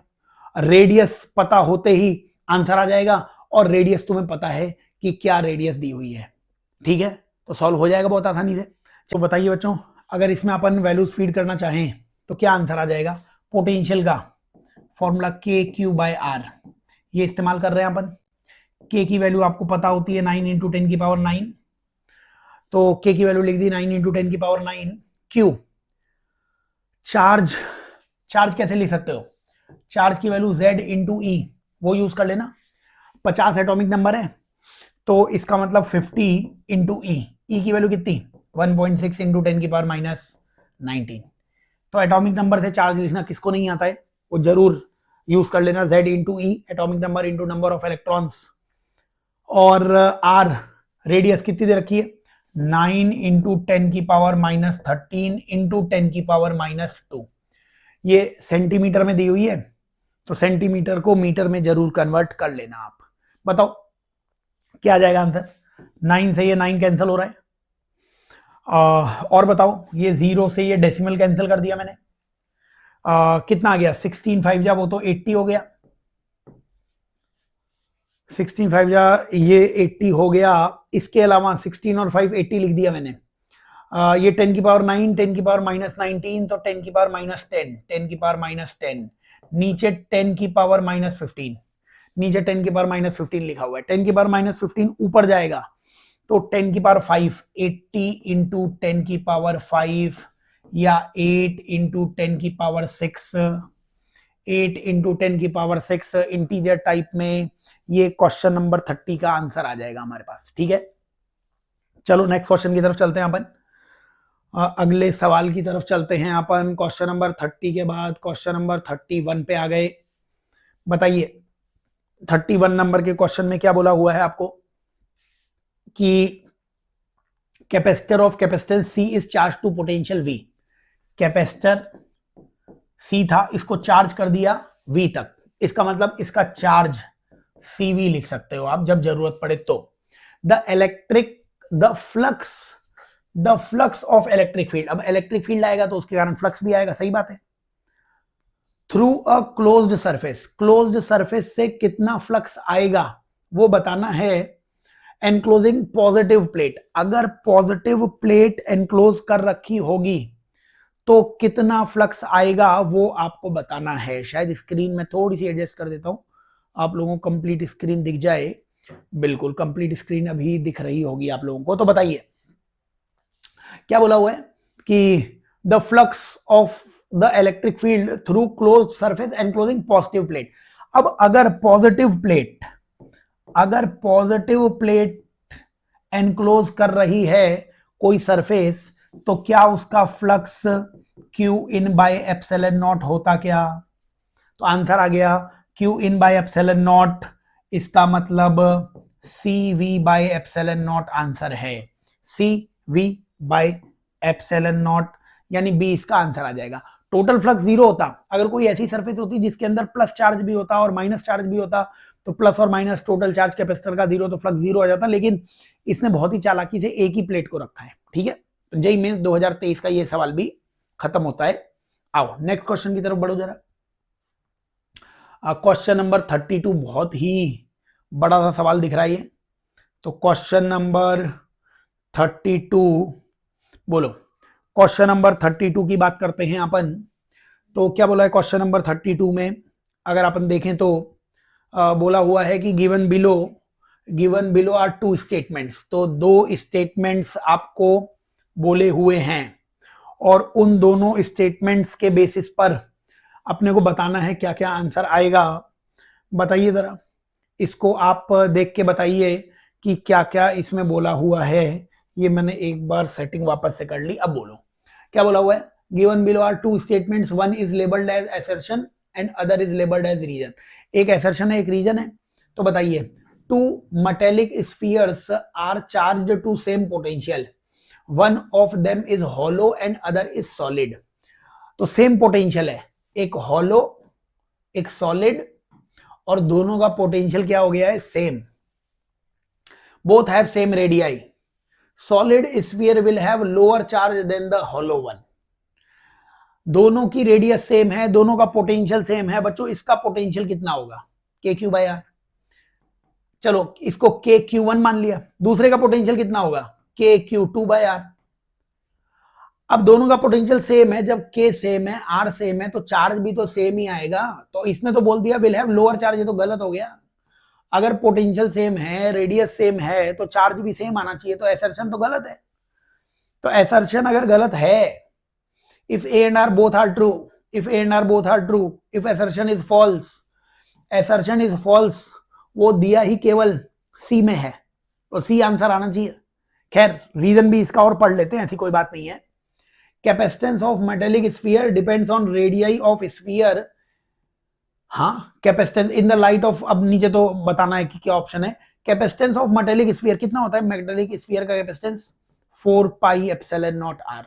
रेडियस पता होते ही आंसर आ जाएगा, और रेडियस तुम्हें पता है कि क्या रेडियस दी हुई है, ठीक है, तो सॉल्व हो जाएगा बहुत आसानी से। तो बताइए बच्चों, अगर इसमें अपन वैल्यूज फीड करना चाहें तो क्या आंसर आ जाएगा, पोटेंशियल का फॉर्मूला के क्यू बाय आर, ये इस्तेमाल कर रहे हैं अपन, के की वैल्यू आपको पता होती है 9 × 10 की पावर 9, तो के की वैल्यू लिख दी 9 × 10 की पावर 9, क्यू चार्ज कैसे लिख सकते हो, चार्ज की वैल्यू Z × E वो यूज कर लेना, 50 एटॉमिक नंबर है तो इसका मतलब 50 × E की वैल्यू कितनी 1.6 × 10 की पावर -19, तो एटॉमिक नंबर से चार्ज लिखना किसको नहीं आता है, वो जरूर यूज कर लेना, Z × E atomic number × number of electrons, और R रेडियस कितनी दे रखी है 9 × 10 की पावर -13 × 10 की पावर -2, ये सेंटीमीटर में दी हुई है, तो सेंटीमीटर को मीटर में जरूर कन्वर्ट कर लेना आप। बताओ क्या आ जाएगा आंसर, 9 से ये 9 कैंसिल हो रहा है, और बताओ ये 0 से ये डेसिमल कैंसिल कर दिया मैंने, कितना आ गया 16 5 जा वो तो 80 हो गया, 16 5 जा ये 80 हो गया, इसके अलावा 16 और 5 80 लिख दिया मैंने, ये 10 की पावर 9 10 की पावर -19, तो 10 की पावर -10 10 की पावर -10, नीचे 10 की पावर -15, नीचे 10 की पावर -15 लिखा हुआ है, 10 की पावर -15 ऊपर जाएगा तो 10 की पावर 5 80 × 10 की पावर 5 या 8 × 10 की पावर 6, 8 × 10 की पावर 6 इंटीजर टाइप में, ये क्वेश्चन नंबर 30 का आंसर आ जाएगा हमारे पास। ठीक है, चलो नेक्स्ट क्वेश्चन की तरफ चलते हैं अपन, अगले सवाल की तरफ चलते हैं अपन, क्वेश्चन नंबर 30 के बाद क्वेश्चन नंबर 31 पे आ गए। बताइए 31 नंबर के क्वेश्चन में क्या बोला हुआ है आपको कि capacitor of capacitance C is charge to potential V, capacitor C था इसको चार्ज कर दिया V तक, इसका मतलब इसका चार्ज CV लिख सकते हो आप जब जरूरत पड़े तो। The flux of electric field, अब इलेक्ट्रिक फील्ड आएगा तो उसके कारण फ्लक्स भी आएगा, सही बात है। थ्रू अ क्लोज्ड सरफेस से कितना फ्लक्स आएगा वो बताना है। एनक्लोजिंग पॉजिटिव प्लेट, अगर पॉजिटिव प्लेट एनक्लोज कर रखी होगी तो कितना फ्लक्स आएगा वो आपको बताना है। शायद स्क्रीन में थोड़ी सी एडजस्ट कर देता हूं, आप लोगों को कंप्लीट स्क्रीन दिख जाए। बिल्कुल कंप्लीट स्क्रीन अभी दिख रही होगी आप लोगों को। तो बताइए क्या बोला हुआ है कि the flux of the electric field through close surface enclosing positive plate. अब अगर पॉजिटिव प्लेट एनक्लोज कर रही है कोई सरफेस, तो क्या उसका flux Q in by epsilon not होता क्या? तो आंसर आ गया Q in by epsilon not, इसका मतलब CV by epsilon not answer है। CV बाय एप्सिलॉन नॉट, यानी B इसका आंसर आ जाएगा। टोटल फ्लक्स जीरो होता अगर कोई ऐसी सरफेस होती जिसके अंदर प्लस चार्ज भी होता और माइनस चार्ज भी होता, तो प्लस और माइनस टोटल चार्ज कैपेसिटर का जीरो, तो फ्लक्स जीरो आ जाता। लेकिन इसने बहुत ही चालाकी से एक ही प्लेट को रखा है, ठीक है। तो जेईई मेंस 2023 का ये सवाल भी खत्म होता है। आओ नेक्स्ट क्वेश्चन की तरफ बढ़ो जरा। क्वेश्चन नंबर 32 बहुत ही बड़ा सा सवाल दिख रहा है ये। तो क्वेश्चन नंबर 32, बोलो क्वेश्चन नंबर 32 की बात करते हैं अपन। तो क्या बोला है क्वेश्चन नंबर 32 में, अगर अपन देखें तो बोला हुआ है कि given below are two statements. तो दो स्टेटमेंट्स आपको बोले हुए हैं और उन दोनों स्टेटमेंट्स के बेसिस पर अपने को बताना है क्या क्या आंसर आएगा। बताइए जरा, इसको आप देख के बताइए कि क्या क्या इसमें बोला हुआ है। ये मैंने एक बार सेटिंग वापस से कर ली। अब बोलो क्या बोला हुआ है। Given below are two statements, one is labelled as assertion and other is labelled as reason. एक असर्शन है एक रीजन है। तो बताइए, two metallic spheres are charged to same potential, one of them is hollow and other is solid. तो same potential है, एक hollow एक सॉलिड, और दोनों का पोटेंशियल क्या हो गया है, same. Both have same radii. Solid sphere will have lower charge than the hollow one. दोनों की रेडियस सेम है, दोनों का पोटेंशियल सेम है। बच्चों इसका पोटेंशियल कितना होगा, KQ/R। चलो इसको KQ1 मान लिया। दूसरे का पोटेंशियल कितना होगा, KQ2/R। अब दोनों का पोटेंशियल सेम है, जब K सेम है R सेम है तो चार्ज भी तो सेम ही आएगा। तो इसने तो बोल दिया विल हैव लोअर चार्ज, ये तो गलत हो गया। अगर पोटेंशियल सेम है रेडियस सेम है तो चार्ज भी सेम आना चाहिए, तो असर्शन तो गलत है। तो असर्शन अगर गलत है, if A and R both are true, if A and R both are true, if assertion is false, assertion is false, वो दिया ही केवल C में है, तो C आंसर आना चाहिए। खैर रीजन भी इसका और पढ़ लेते हैं, ऐसी कोई बात नहीं है। Capacitance of metallic sphere depends on radii of sphere. हाँ, capacitance in the light of, अब नीचे तो बताना है कि क्या ऑप्शन है। कैपेसिटेंस ऑफ मेटेलिक स्फीयर कितना होता है, मेटेलिक स्फीयर का कैपेसिटेंस 4πε0r,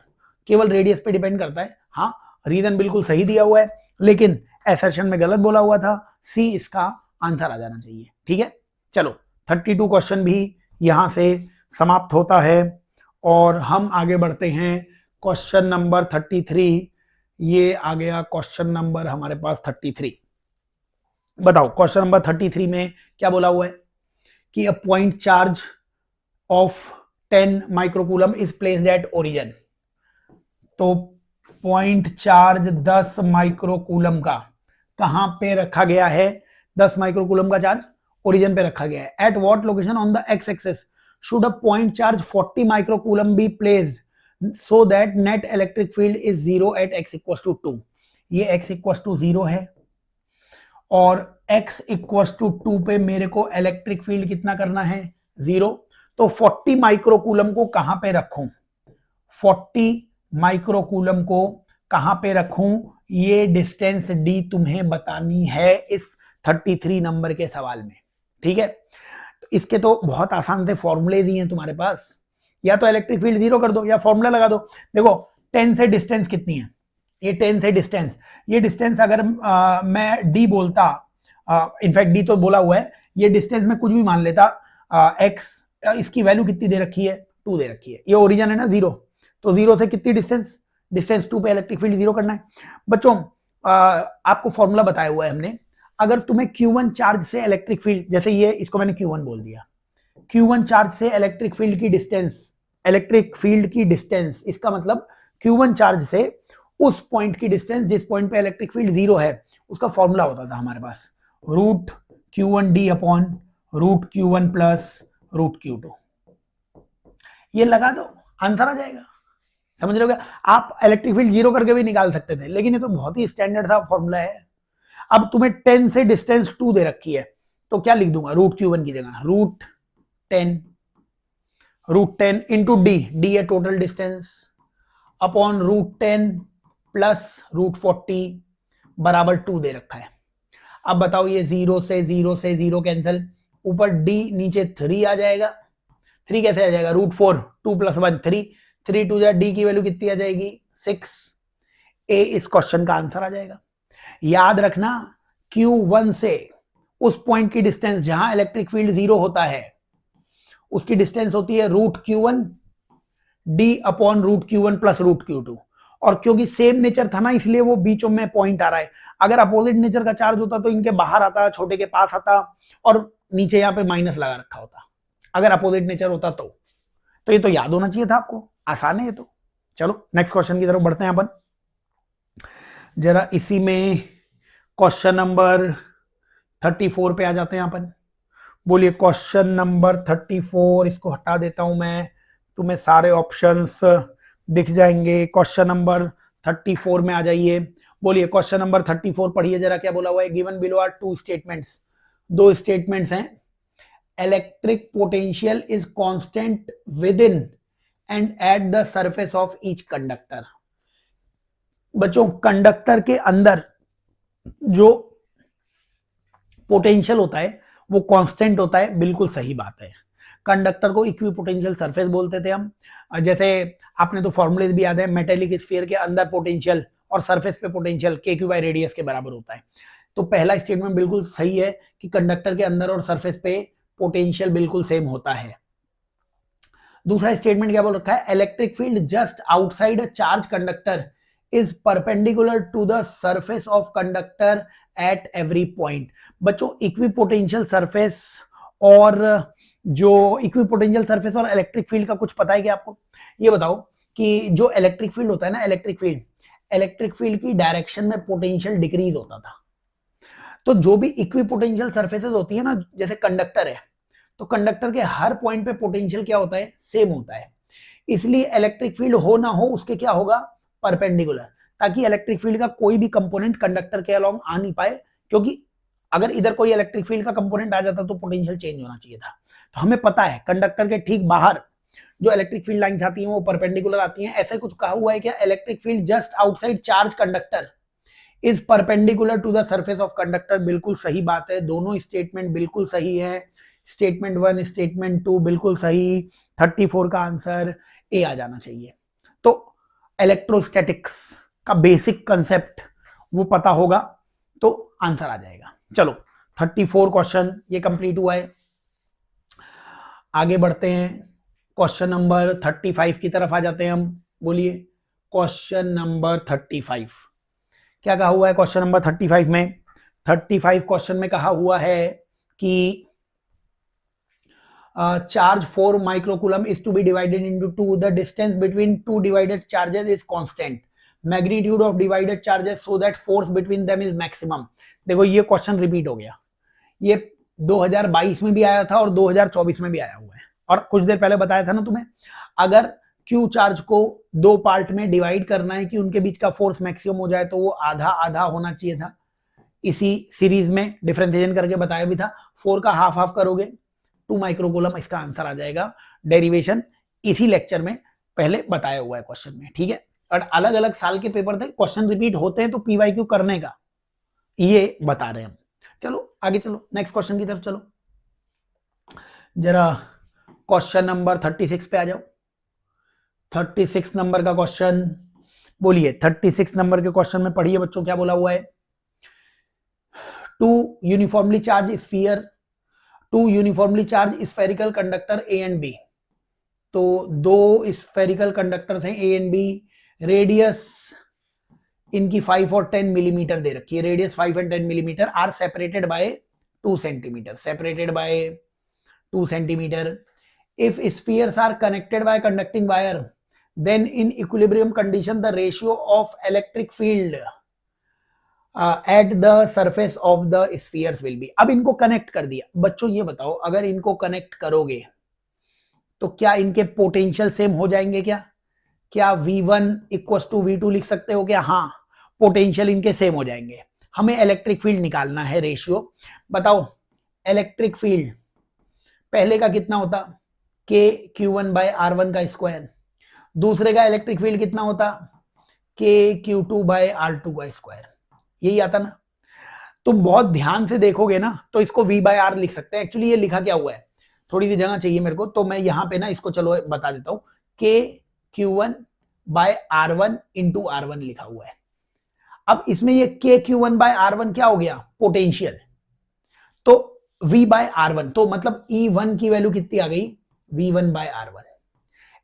केवल रेडियस पे डिपेंड करता है। हाँ रीजन बिल्कुल सही दिया हुआ है, लेकिन असर्शन में गलत बोला हुआ था। C इसका आंसर आ जाना चाहिए, ठीक है। चलो 32 क्वेश्चन भी यहां से समाप्त होता है और हम आगे बढ़ते हैं क्वेश्चन नंबर 33। ये आ गया क्वेश्चन नंबर हमारे पास 33। बताओ क्वेश्चन नंबर 33 में क्या बोला हुआ है कि अ point charge of 10 microcoulomb is placed at origin. तो पॉइंट चार्ज 10 माइक्रोकूलम का कहां पे रखा गया है, 10 माइक्रोकूलम का चार्ज ओरिजिन पे रखा गया है। At what location on the x axis should a point charge 40 microcoulomb be placed so that net electric field is 0 at x = 2। ये x = 0 है और x = 2 पे मेरे को इलेक्ट्रिक फील्ड कितना करना है, 0। तो 40 माइक्रोकूलम को कहां पे रखूं, 40 माइक्रोकूलम को कहां पे रखूं, ये डिस्टेंस d तुम्हें बतानी है इस 33 नंबर के सवाल में, ठीक है। तो इसके तो बहुत आसान से फॉर्मूले दिए हैं तुम्हारे पास, या तो इलेक्ट्रिक फील्ड 0 कर दो या फॉर्मूला लगा दो। देखो 10 से डिस्टेंस कितनी है, ये 10 से डिस्टेंस, ये डिस्टेंस अगर मैं d बोलता इनफैक्ट डी तो बोला हुआ है, ये डिस्टेंस में कुछ भी मान लेता, एक्स, इसकी वैल्यू कितनी दे रखी है, 2 दे रखी है, ये ओरिजिन है ना 0, तो 0 से कितनी डिस्टेंस 2 पे इलेक्ट्रिक फील्ड 0 करना है। बच्चों आपको फॉर्मूला बताया हुआ है हमने, अगर तुम्हें Q1 चार्ज से इलेक्ट्रिक फील्ड, जैसे ये इसको मैंने Q1 बोल दिया, Q1 चार्ज से इलेक्ट्रिक फील्ड की डिस्टेंस, इसका मतलब Q1 चार्ज से उस पॉइंट की डिस्टेंस जिस पॉइंट पे इलेक्ट्रिक फील्ड 0 है, उसका फॉर्मूला होता था हमारे पास root Q1D upon root Q1 plus root Q2। ये लगा दो, आंसर आ जाएगा। समझ रहे हो क्या? आप इलेक्ट्रिक फील्ड 0 करके भी निकाल सकते थे, लेकिन ये तो बहुत ही स्टैंडर्ड सा फॉर्मूला है। अब तुम्हें 10 से डिस्टेंस 2 दे रखी है, तो क्या लिख दूंगा, रूट Q1 की जगह रूट 10 इंटू डी है total distance, upon root 10 plus root 40 बराबर 2 दे रखा है। अब बताओ, ये 0 से 0 कैंसिल, ऊपर डी नीचे 3 आ जाएगा, 3 कैसे आ जाएगा, रूट 4, 2 प्लस 1 3, 3 टू जा, डी की वैल्यू कितनी आ जाएगी 6, ए इस क्वेश्चन का आंसर आ जाएगा। याद रखना, Q1 से उस पॉइंट की डिस्टेंस जहां इलेक्ट्रिक फील्ड 0 होता है, उसकी डिस्टेंस होती है root Q1 D upon root Q1 plus root Q2। और क्योंकि सेम नेचर था ना, इसलिए वो बीचों में पॉइंट आ रहा है। अगर अपोजिट नेचर का चार्ज होता तो इनके बाहर आता, छोटे के पास आता, और नीचे यहाँ पे माइनस लगा रखा होता, अगर अपोजिट नेचर होता तो ये तो याद होना चाहिए था आपको, आसान है ये तो। चलो नेक्स्ट क्वेश्चन की तरफ बढ़ते हैं अपन, जरा इसी में क्वेश्चन नंबर 34 पे आ जाते हैं अपन। बोलिए क्वेश्चन नंबर 34, इसको हटा देता हूं मैं, तुम्हें सारे ऑप्शंस दिख जाएंगे। क्वेश्चन नंबर 34 में आ जाइए। बोलिए क्वेश्चन नंबर 34 पढ़िए जरा, क्या बोला हुआ है। Given below are 2 statements, 2 statements हैं। Electric potential is constant within and at the surface of each conductor. बच्चों कंडक्टर के अंदर जो पोटेंशियल होता है वो कांस्टेंट होता है, बिल्कुल सही बात है। कंडक्टर को इक्विपोटेंशियल सरफेस बोलते थे हम, जैसे आपने तो फॉर्मूलेज भी याद है, मेटेलिक स्फीयर के अंदर पोटेंशियल और सरफेस पे पोटेंशियल KQ बाय रेडियस के बराबर होता है। तो पहला स्टेटमेंट बिल्कुल सही है कि कंडक्टर के अंदर और सरफेस पे पोटेंशियल बिल्कुल सेम होता है। दूसरा स्टेटमेंट क्या बोल रखा है, electric field just outside a charge conductor is perpendicular to the surface of conductor at every point. बच्चों इक्विपोटेंशियल सरफेस और इलेक्ट्रिक फील्ड का कुछ पता है क्या आपको? ये बताओ कि जो इलेक्ट्रिक फील्ड होता है ना, इलेक्ट्रिक फील्ड की डायरेक्शन में पोटेंशियल डिक्रीज होता था। तो जो भी इक्विपोटेंशियल सरफेसेस होती है ना, जैसे कंडक्टर है, तो कंडक्टर के हर पॉइंट पे पोटेंशियल क्या होता है, सेम होता है। इसलिए इलेक्ट्रिक फील्ड हो ना हो उसके क्या होगा, परपेंडिकुलर, ताकि इलेक्ट्रिक फील्ड का कोई भी कंपोनेंट कंडक्टर के अलोंग आ नहीं पाए, क्योंकि अगर इधर कोई इलेक्ट्रिक फील्ड का कंपोनेंट आ जाता तो पोटेंशियल चेंज होना चाहिए था। तो हमें पता है कंडक्टर के ठीक बाहर जो इलेक्ट्रिक फील्ड लाइंस आती हैं वो परपेंडिकुलर आती हैं। ऐसे कुछ कहा हुआ है क्या, electric field just outside charge conductor is perpendicular to the surface of conductor. बिल्कुल सही बात है, दोनों स्टेटमेंट बिल्कुल सही है। स्टेटमेंट 1 स्टेटमेंट 2 बिल्कुल सही। 34 का आंसर ए आ जाना चाहिए। तो इलेक्ट्रोस्टैटिक्स का बेसिक कंसेप्ट वो पता होगा तो आंसर आ जाएगा। चलो 34 क्वेश्चन ये कंप्लीट हुआ है। आगे बढ़ते हैं, क्वेश्चन नंबर 35 की तरफ आ जाते हैं हम। बोलिए क्वेश्चन नंबर 35 क्या कहा हुआ है। क्वेश्चन नंबर 35 में 35 क्वेश्चन में कहा हुआ है कि charge 4 microcoulomb is to be divided into 2. The distance between two divided charges is constant. Magnitude of divided charges so that force between them is maximum. देखो ये क्वेश्चन रिपीट हो गया, ये 2022 में भी आया था और 2024 में भी आया हुआ है। और कुछ देर पहले बताया था ना तुम्हें, अगर Q चार्ज को 2 पार्ट में डिवाइड करना है कि उनके बीच का फोर्स मैक्सिमम हो जाए तो वो आधा आधा होना चाहिए था। इसी सीरीज में डिफरेंशिएशन करके बताया भी था, 4 का हाफ हाफ करोगे 2 माइक्रोकूलम, इसका आंसर आ जाएगा। डेरिवेशन इसी लेक्चर में पहले बताया हुआ है क्वेश्चन में, ठीक है। और अलग अलग साल के पेपर थे, क्वेश्चन रिपीट होते हैं तो PYQ करने का ये बता रहे हैं हम। चलो आगे चलो, नेक्स्ट क्वेश्चन की तरफ चलो। जरा क्वेश्चन नंबर 36 पे आ जाओ। 36 नंबर का क्वेश्चन, बोलिए 36 नंबर के क्वेश्चन में पढ़िए बच्चों क्या बोला हुआ है। two uniformly charged sphere, two uniformly charged spherical conductor A and B. तो दो स्फेरिकल कंडक्टर्स हैं ए एंड बी, रेडियस इनकी 5 और 10 मिलीमीटर दे रखी है, radius 5 and 10 millimetre, are separated by 2 centimetre, separated by 2 centimetre. If spheres are connected by conducting wire, then in equilibrium condition the ratio of electric field at the surface of the spheres will be. अब इनको connect कर दिया. बच्चों ये बताओ, अगर इनको connect करोगे तो क्या इनके पोटेंशियल सेम हो जाएंगे? क्या V1 इक्वल टू V2 लिख सकते हो क्या? हाँ, पोटेंशियल इनके सेम हो जाएंगे. हमें इलेक्ट्रिक फील्ड निकालना है, रेशियो बताओ. इलेक्ट्रिक फील्ड पहले का कितना होता? KQ1 बाय R1 का स्क्वायर. दूसरे का इलेक्ट्रिक फील्ड कितना होता? KQ2 बाय R2 का स्क्वायर. यही आता ना. तुम बहुत ध्यान से देखोगे ना तो इसको V बाय R लिख सकते हैं. एक्चुअली ये लिखा क्या हुआ है, थोड़ी सी जगह चाहिए मेरे को, तो मैं यहां पे ना इसको चलो बता देता हूं. KQ1 bye R1 into R1 लिखा हुआ है. अब इसमें ये KQ1 बाय R1 क्या हो गया? पोटेंशियल. तो V बाय R1, तो मतलब E1 की वैल्यू कितनी आ गई? V1 bye R1.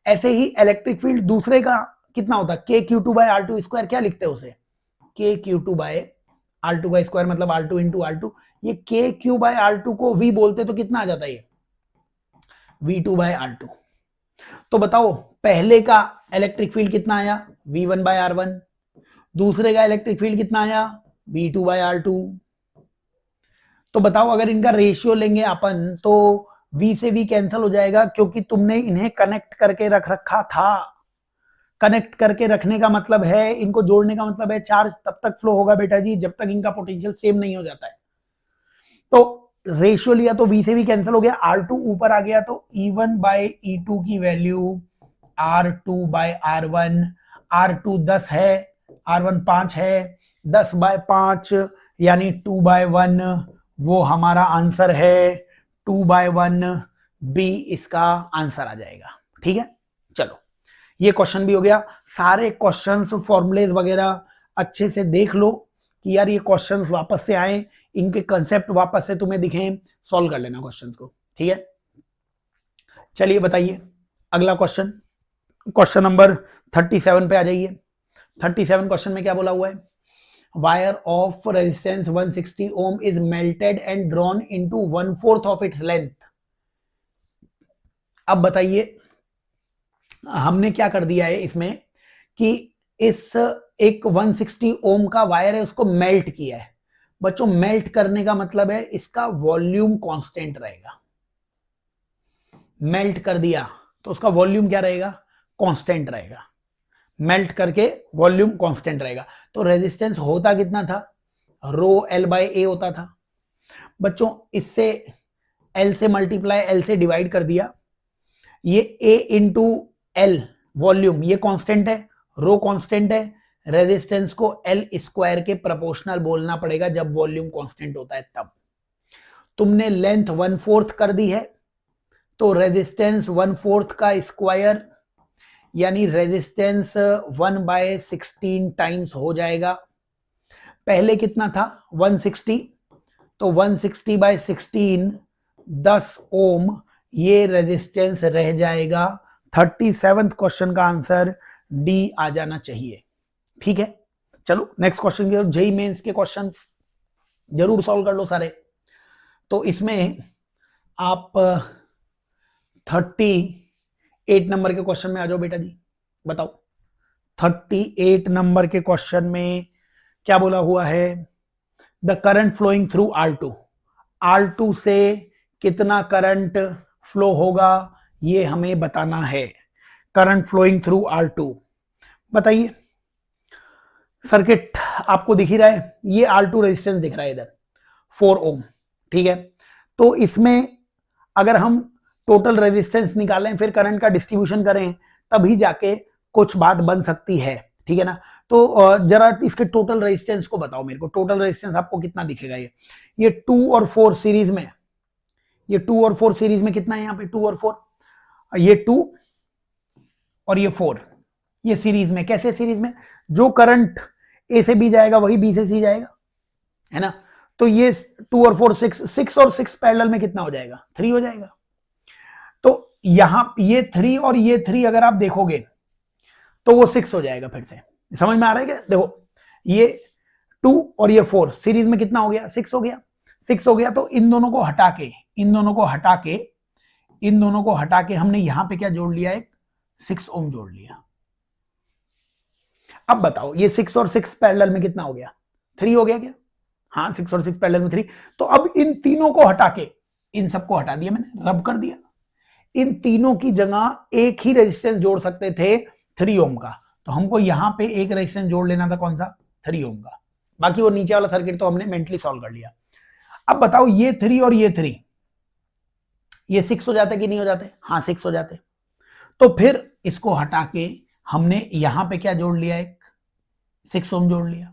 ऐसे ही इलेक्ट्रिक फील्ड दूसरे का कितना होता? KQ2 bye R2 square. क्या लिखते हैं उसे? KQ2 बाय R2 का स्क्वायर, मतलब R2 इंटू R2. ये KQ बाय R2 को V बोलते तो कितना आ जाता है? ये V2 बाय R2. तो बताओ पहले का इलेक्ट्रिक फील्ड कितना आया? V1 bye R1. दूसरे का इलेक्ट्रिक फील्ड कितना आया? V2 bye R2. तो बताओ अगर इनका रेशियो लेंगे अपन तो V से V कैंसिल हो जाएगा, क्योंकि तुमने इन्हें कनेक्ट करके रख रखा था. कनेक्ट करके रखने का मतलब है, इनको जोड़ने का मतलब है चार्ज तब तक फ्लो होगा बेटा जी जब तक इनका पोटेंशियल सेम नहीं हो जाता है. तो रेशियो लिया तो V से V कैंसिल हो गया, R2 ऊपर आ गया, तो E1 बाय E2 की value R2 bye R1. R2 10 है, R1 5 है, 10 बाय 5 यानी 2 बाय 1, वो हमारा आंसर है. 2 बाय 1 बी इसका आंसर आ जाएगा. ठीक है, चलो ये क्वेश्चन भी हो गया. सारे क्वेश्चंस फॉर्मूलेज वगैरह अच्छे से देख लो कि यार ये क्वेश्चंस वापस से आए, इनके कंसेप्ट वापस से तुम्हें दिखें, सॉल्व कर लेना क्वेश्चंस को. ठीक है, चलिए बताइए अगला क्वेश्चन. क्वेश्चन नंबर 37 पे आ जाइए. 37 क्वेश्चन में क्या बोला हुआ है? Wire of resistance 160 ohm is melted and drawn into 1/4 of its length. अब बताइए हमने क्या कर दिया है इसमें कि इस एक 160 ओम का वायर है उसको मेल्ट किया है. बच्चों मेल्ट करने का मतलब है इसका वॉल्यूम कांस्टेंट रहेगा. मेल्ट कर दिया तो उसका वॉल्यूम क्या रहेगा? कांस्टेंट रहेगा. मेल्ट करके वॉल्यूम कांस्टेंट रहेगा. तो रेजिस्टेंस होता कितना था? रो एल बाय ए होता था. बच्चों इससे एल से मल्टीप्लाई एल से डिवाइड कर दिया. ये ए इंटू एल वॉल्यूम, ये कांस्टेंट है, रो कांस्टेंट है. रेजिस्टेंस को एल स्क्वायर के प्रोपोर्शनल बोलना पड़ेगा जब वॉल्यूम कांस्टेंट होता है तब. तुमने लेंथ 1/4 कर दी है तो रेजिस्टेंस 1/4 का स्क्वायर यानी रेजिस्टेंस 1/16 टाइम्स हो जाएगा. पहले कितना था? 160, तो 160/16 10 ओम ये रेजिस्टेंस रह जाएगा. 37 क्वेश्चन का आंसर डी आ जाना चाहिए. ठीक है, चलो नेक्स्ट क्वेश्चन की. जेई मेंस के क्वेश्चंस जरूर सॉल्व कर लो सारे. तो इसमें आप 38 नंबर के क्वेश्चन में आ जाओ बेटा जी. बताओ 38 नंबर के क्वेश्चन में क्या बोला हुआ है? The current flowing through R2. R2 से कितना करंट फ्लो होगा ये हमें बताना है. करंट फ्लोइंग थ्रू R2 बताइए. सर्किट आपको दिख ही रहा है, ये R2 रेजिस्टेंस दिख रहा है इधर 4 ओम. ठीक है, तो इसमें अगर हम टोटल रेजिस्टेंस निकालें फिर करंट का डिस्ट्रीब्यूशन करें तभी जाके कुछ बात बन सकती है. ठीक है ना. तो जरा इसके टोटल रेजिस्टेंस को बताओ मेरे को. टोटल रेजिस्टेंस आपको कितना दिखेगा? ये 2 और 4 सीरीज में, ये 2 और 4 सीरीज में कितना है? यहाँ पे 2 और 4, ये 2 और ये 4, ये सीरीज में. कैसे सीरीज में? जो करंट ए से बी जाएगा वही बी से सी जाएगा, है ना. तो ये 2 और 4 6, 6 और 6 पैरेलल में कितना हो जाएगा? 3 हो जाएगा। तो यहां ये 3 और ये 3 अगर आप देखोगे तो वो 6 हो जाएगा। फिर से समझ में आ रहा है क्या? देखो ये 2 और ये 4 सीरीज में कितना हो गया? 6 हो गया। 6 हो गया तो इन दोनों को हटा के, इन दोनों को हटा के, इन दोनों को हटा के हमने यहां पे क्या जोड़ लिया? एक 6 ओम जोड़ लिया। अब बताओ ये 6 और 6 पैरेलल में कितना हो गया? 3 हो गया क्या? हाँ 6 और 6 पैरेलल में 3। तो अब इन तीनों को हटा के, इन सबको हटा दिया मैंने, रब कर दिया। इन तीनों की जगह एक ही रेजिस्टेंस जोड़ सकते थे 3 ओम का, तो हमको यहां पे एक रेजिस्टेंस जोड़ लेना था। कौन सा? 3 ओम का। बाकी वो नीचे वाला सर्किट तो हमने मेंटली सॉल्व कर लिया। अब बताओ ये 3 और ये 3 ये 6 हो जाते कि नहीं हो जाते? हाँ 6 हो जाते। तो फिर इसको हटा के हमने यहां पे क्या जोड़ लिया? एक 6 ओम जोड़ लिया।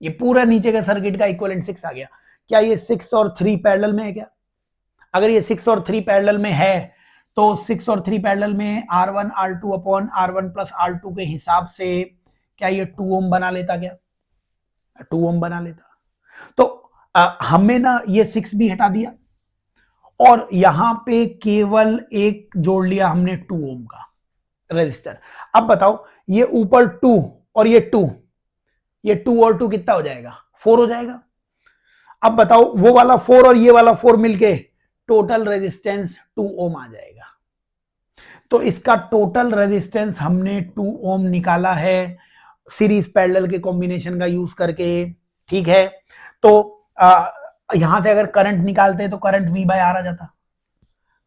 ये पूरा नीचे का सर्किट का इक्विवेलेंट 6 आ गया। क्या ये 6 और 3 पैरेलल में है क्या? अगर ये 6 और 3 पैरेलल में है तो 6 और 3 पैरेलल में R1 R2 upon R1 plus R2 के हिसाब से क्या ये 2 ओम बना लेता? क्या 2 ओम बना लेता? तो हमने ना ये 6 भी हटा दिया और यहां पे केवल एक जोड़ लिया हमने 2 ओम का रेजिस्टर। अब बताओ ये ऊपर 2 और ये 2, ये 2 और 2 कितना हो जाएगा? 4 हो जाएगा। अब बताओ वो वाला 4 और ये वाला 4 मिलके टोटल रेजिस्टेंस 2 ओम आ जाएगा। तो इसका टोटल रेजिस्टेंस हमने 2 ओम निकाला है सीरीज पैरेलल के कॉम्बिनेशन का यूज करके। ठीक है, तो यहां से अगर करंट निकालते तो करंट V बाय आर आ जाता।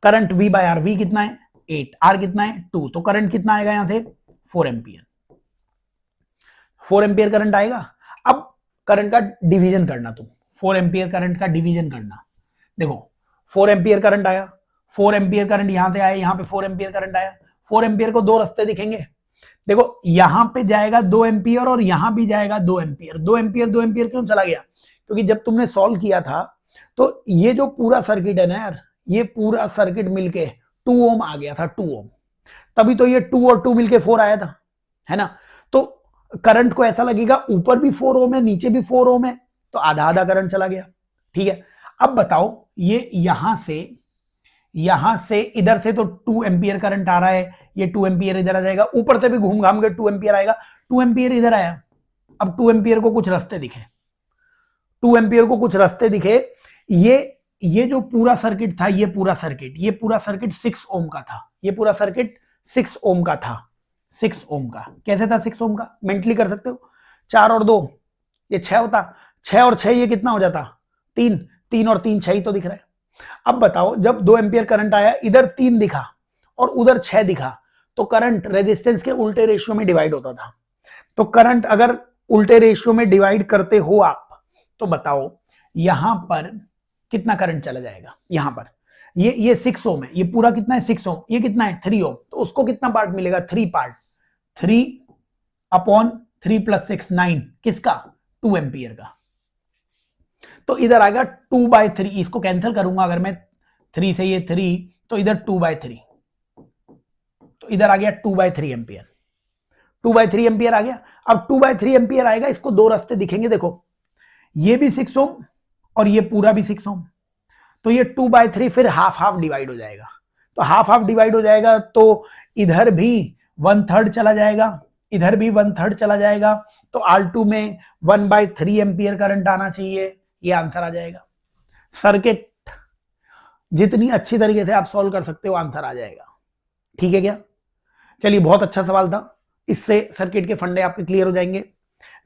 Current V by R, V कितना है? 8, R कितना है? 2, तो करंट कितना आएगा यहां से? 4 एम्पियर। 4 एम्पियर करंट आएगा। अब करंट का डिवीजन करना तुम, 4 एम्पियर करंट का डिवीजन करना। देखो 4 एम्पियर करंट आया, 4 एम्पियर करंट यहां से आया, यहां पे 4 एम्पियर करंट आया। 4 एम्पियर को दो रास्ते दिखेंगे। देखो यहां पे जाएगा 2 एम्पियर और यहां भी जाएगा 2 एम्पियर। 2 एम्पियर 2 एम्पियर क्यों चला गया? क्योंकि जब तुमने सॉल्व किया था तो ये जो पूरा सर्किट है ना यार, ये पूरा सर्किट मिलके 2 ओम आ गया था, 2 ओम। तभी तो ये 2 और 2 मिलके 4 आया था, है ना? तो करंट को ऐसा लगेगा ऊपर भी 4 ओम है, नीचे भी 4 ओम है, तो आधा आधा करंट चला गया। ठीक है, अब बताओ ये यहां से इधर से तो 2 एम्पियर करंट आ रहा है, ये 2 एम्पियर इधर आ जाएगा, ऊपर से भी घूम घाम के 2 एम्पियर आएगा। 2 एम्पियर इधर आया। अब 2 एम्पियर को कुछ रास्ते दिखे, 2 एम्पियर को कुछ रास्ते दिखे। ये जो पूरा सर्किट था, ये पूरा सर्किट 6 ओम का था। ये पूरा सर्किट 6 ओम का था। 6 ओम का कैसे था? 6 ओम का मेंटली कर सकते हो। 4 और 2 ये 6 होता, 6 और 6 ये कितना हो जाता? 3, 3 और 3 6 ही तो दिख रहा है। अब बताओ जब 2 एम्पियर करंट आया, इधर 3 दिखा और उधर 6 दिखा, तो करंट रेजिस्टेंस के उल्टे रेशियो में डिवाइड होता था। तो करंट अगर उल्टे रेशियो में डिवाइड करते हो आप, तो बताओ यहां पर कितना करंट चला जाएगा? यहां पर ये 6 ओम है, ये पूरा कितना है? 6 ओम। ये कितना है? 3 ओम। तो उसको कितना पार्ट मिलेगा? 3 पार्ट। 3 अपॉन 3 प्लस 6 9, किसका? 2 एम्पियर का। तो इधर आएगा 2/3। इसको कैंसिल करूंगा अगर मैं 3 से, ये 3 तो इधर 2/3, तो इधर आ गया 2/3 एम्पियर। 2/3 एम्पियर आ गया। अब 2/3 एम्पियर आएगा, इसको दो रास्ते दिखेंगे। देखो ये भी 6 ओम और ये पूरा भी 6 ओम, तो ये 2/3 फिर हाफ हाफ डिवाइड हो जाएगा। तो हाफ हाफ डिवाइड हो जाएगा तो इधर भी 1/3 चला जाएगा, इधर भी 1/3 चला जाएगा। तो R2 में 1/3 एम्पियर करंट आना चाहिए। ये आंसर आ जाएगा। सर्किट जितनी अच्छी तरीके से आप सॉल्व कर सकते हो, आंसर आ जाएगा। ठीक है क्या? चलिए बहुत अच्छा सवाल था, इससे सर्किट के फंडे आपके क्लियर हो जाएंगे।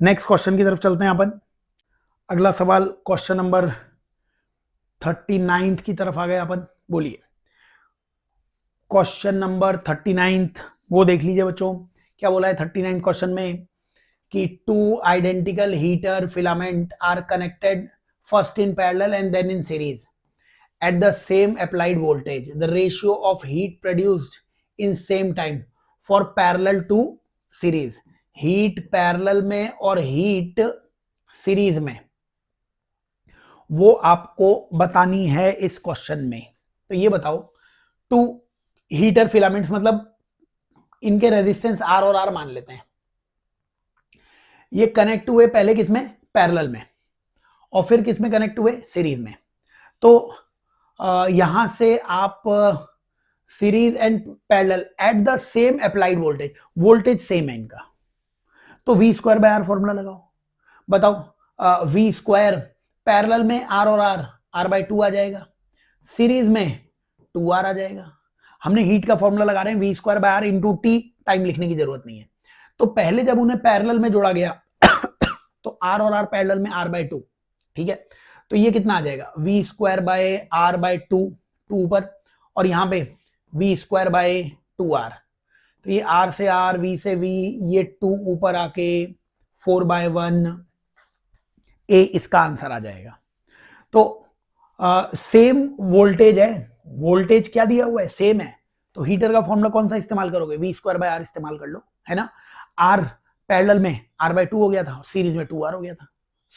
नेक्स्ट क्वेश्चन की तरफ चलते हैं अपन। अगला सवाल क्वेश्चन नंबर 39 की तरफ आ गए अपन। बोलिए क्वेश्चन नंबर 39 वो देख लीजिए बच्चों। क्या बोला है 39 क्वेश्चन में कि 2 identical heater filament are connected first in parallel and then in series at the same applied voltage. The ratio of heat produced in same time for parallel to series. Heat parallel में और heat series में वो आपको बतानी है इस question में। तो ये बताओ 2 हीटर फिलामेंट्स, मतलब इनके रेजिस्टेंस R और R मान लेते हैं। ये कनेक्ट हुए पहले किसमें? पैरेलल में। और फिर किस में कनेक्ट हुए, सीरीज में। तो यहां से आप series and parallel at the same applied voltage, voltage same है इनका, तो V square by R formula लगाओ। बताओ वी स्क्वायर पैरेलल में आर और आर बाय 2 आ जाएगा, सीरीज में 2r आ जाएगा। हमने हीट का फॉर्मूला लगा रहे हैं V square by R into T, time लिखने की जरूरत नहीं है। तो पहले जब उन्हें पैरेलल में जोड़ा गया तो आर और आर पैरेलल में आर बाय 2, ठीक है। तो ये कितना आ जाएगा, V square by R by 2, 2 ऊपर, और यहां पे वी स्क्वायर बाय 2r, तो ये r से r, v से v, ये 2 ऊपर आके 4/1 a इसका आंसर आ जाएगा। तो सेम वोल्टेज है, वोल्टेज क्या दिया हुआ है, सेम है, तो हीटर का फॉर्मूला कौन सा इस्तेमाल करोगे, वी स्क्वायर बाय आर इस्तेमाल कर लो, है ना। r पैरेलल में r बाय 2 हो गया था, सीरीज में 2r हो गया था,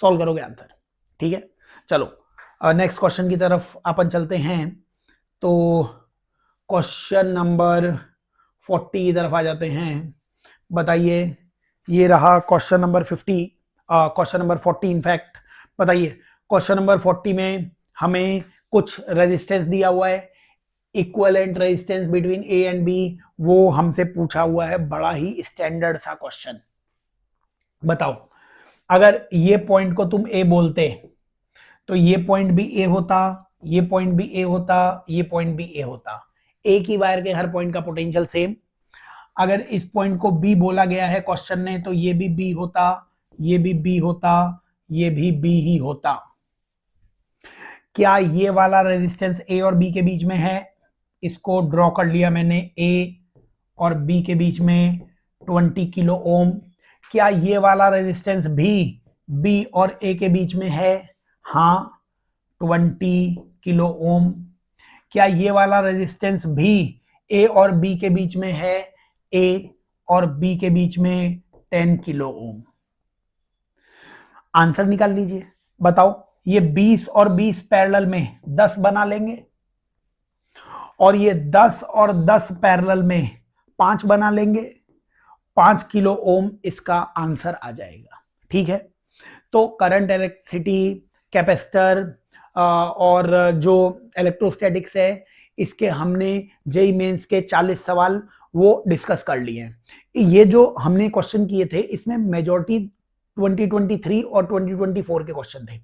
सॉल्व करोगे आंसर, ठीक है। चलो नेक्स्ट क्वेश्चन की तरफ अपन चलते हैं। तो क्वेश्चन नंबर 40 की तरफ आ जाते हैं। बताइए, ये रहा question number 50, question number 40 in fact. बताइए क्वेश्चन नंबर 40 में हमें कुछ रेजिस्टेंस दिया हुआ है, equivalent resistance between A and B, वो हमसे पूछा हुआ है, बड़ा ही स्टैंडर्ड सा क्वेश्चन। बताओ अगर ये पॉइंट को तुम ए बोलते तो ये पॉइंट भी ए होता, ये पॉइंट भी ए होता, ये पॉइंट भी ए होता, एक ही वायर के हर पॉइंट का पोटेंशियल सेम। अगर इस पॉइंट को बी बोला गया है क्वेश्चन ने, तो ये भी बी होता, ये भी बी होता, ये भी बी ही होता। क्या ये वाला रेजिस्टेंस ए और बी के बीच में है, इसको ड्रॉ कर लिया मैंने, ए और बी के बीच में 20 किलो ओम। क्या ये वाला रेजिस्टेंस भी बी और ए के बीच में है, हाँ 20 किलो ओम। क्या ये वाला रेजिस्टेंस भी ए और बी के बीच में है, ए और बी के बीच में 10 किलो ओम। आंसर निकाल लीजिए। बताओ ये 20 और 20 पैरेलल में 10 बना लेंगे, और ये 10 और 10 पैरेलल में 5 बना लेंगे, 5 किलो ओम इसका आंसर आ जाएगा, ठीक है। तो करंट, इलेक्ट्रिसिटी, कैपेसिटर और जो इलेक्ट्रोस्टैटिक्स है, इसके हमने जेईई मेंस के 40 सवाल वो डिस्कस कर लिए हैं। ये जो हमने क्वेश्चन किए थे इसमें मेजॉरिटी 2023 और 2024 के क्वेश्चन थे।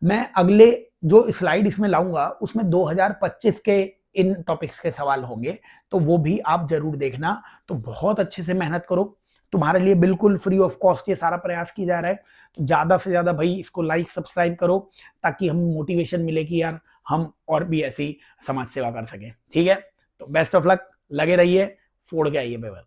मैं अगले जो स्लाइड इसमें लाऊंगा उसमें 2025 के इन टॉपिक्स के सवाल होंगे, तो वो भी आप जरूर देखना। तो बहुत अच्छे से मेहनत करो, तुम्हारे लिए बिल्कुल फ्री ऑफ कॉस्ट ये सारा प्रयास किया जा रहा है। तो ज्यादा से ज्यादा भाई इसको लाइक सब्सक्राइब करो, ताकि हमें मोटिवेशन मिले कि यार हम और भी ऐसी समाज सेवा कर सकें, ठीक है। तो बेस्ट ऑफ लक, लगे रहिए, फोड़ के आइए पेपर।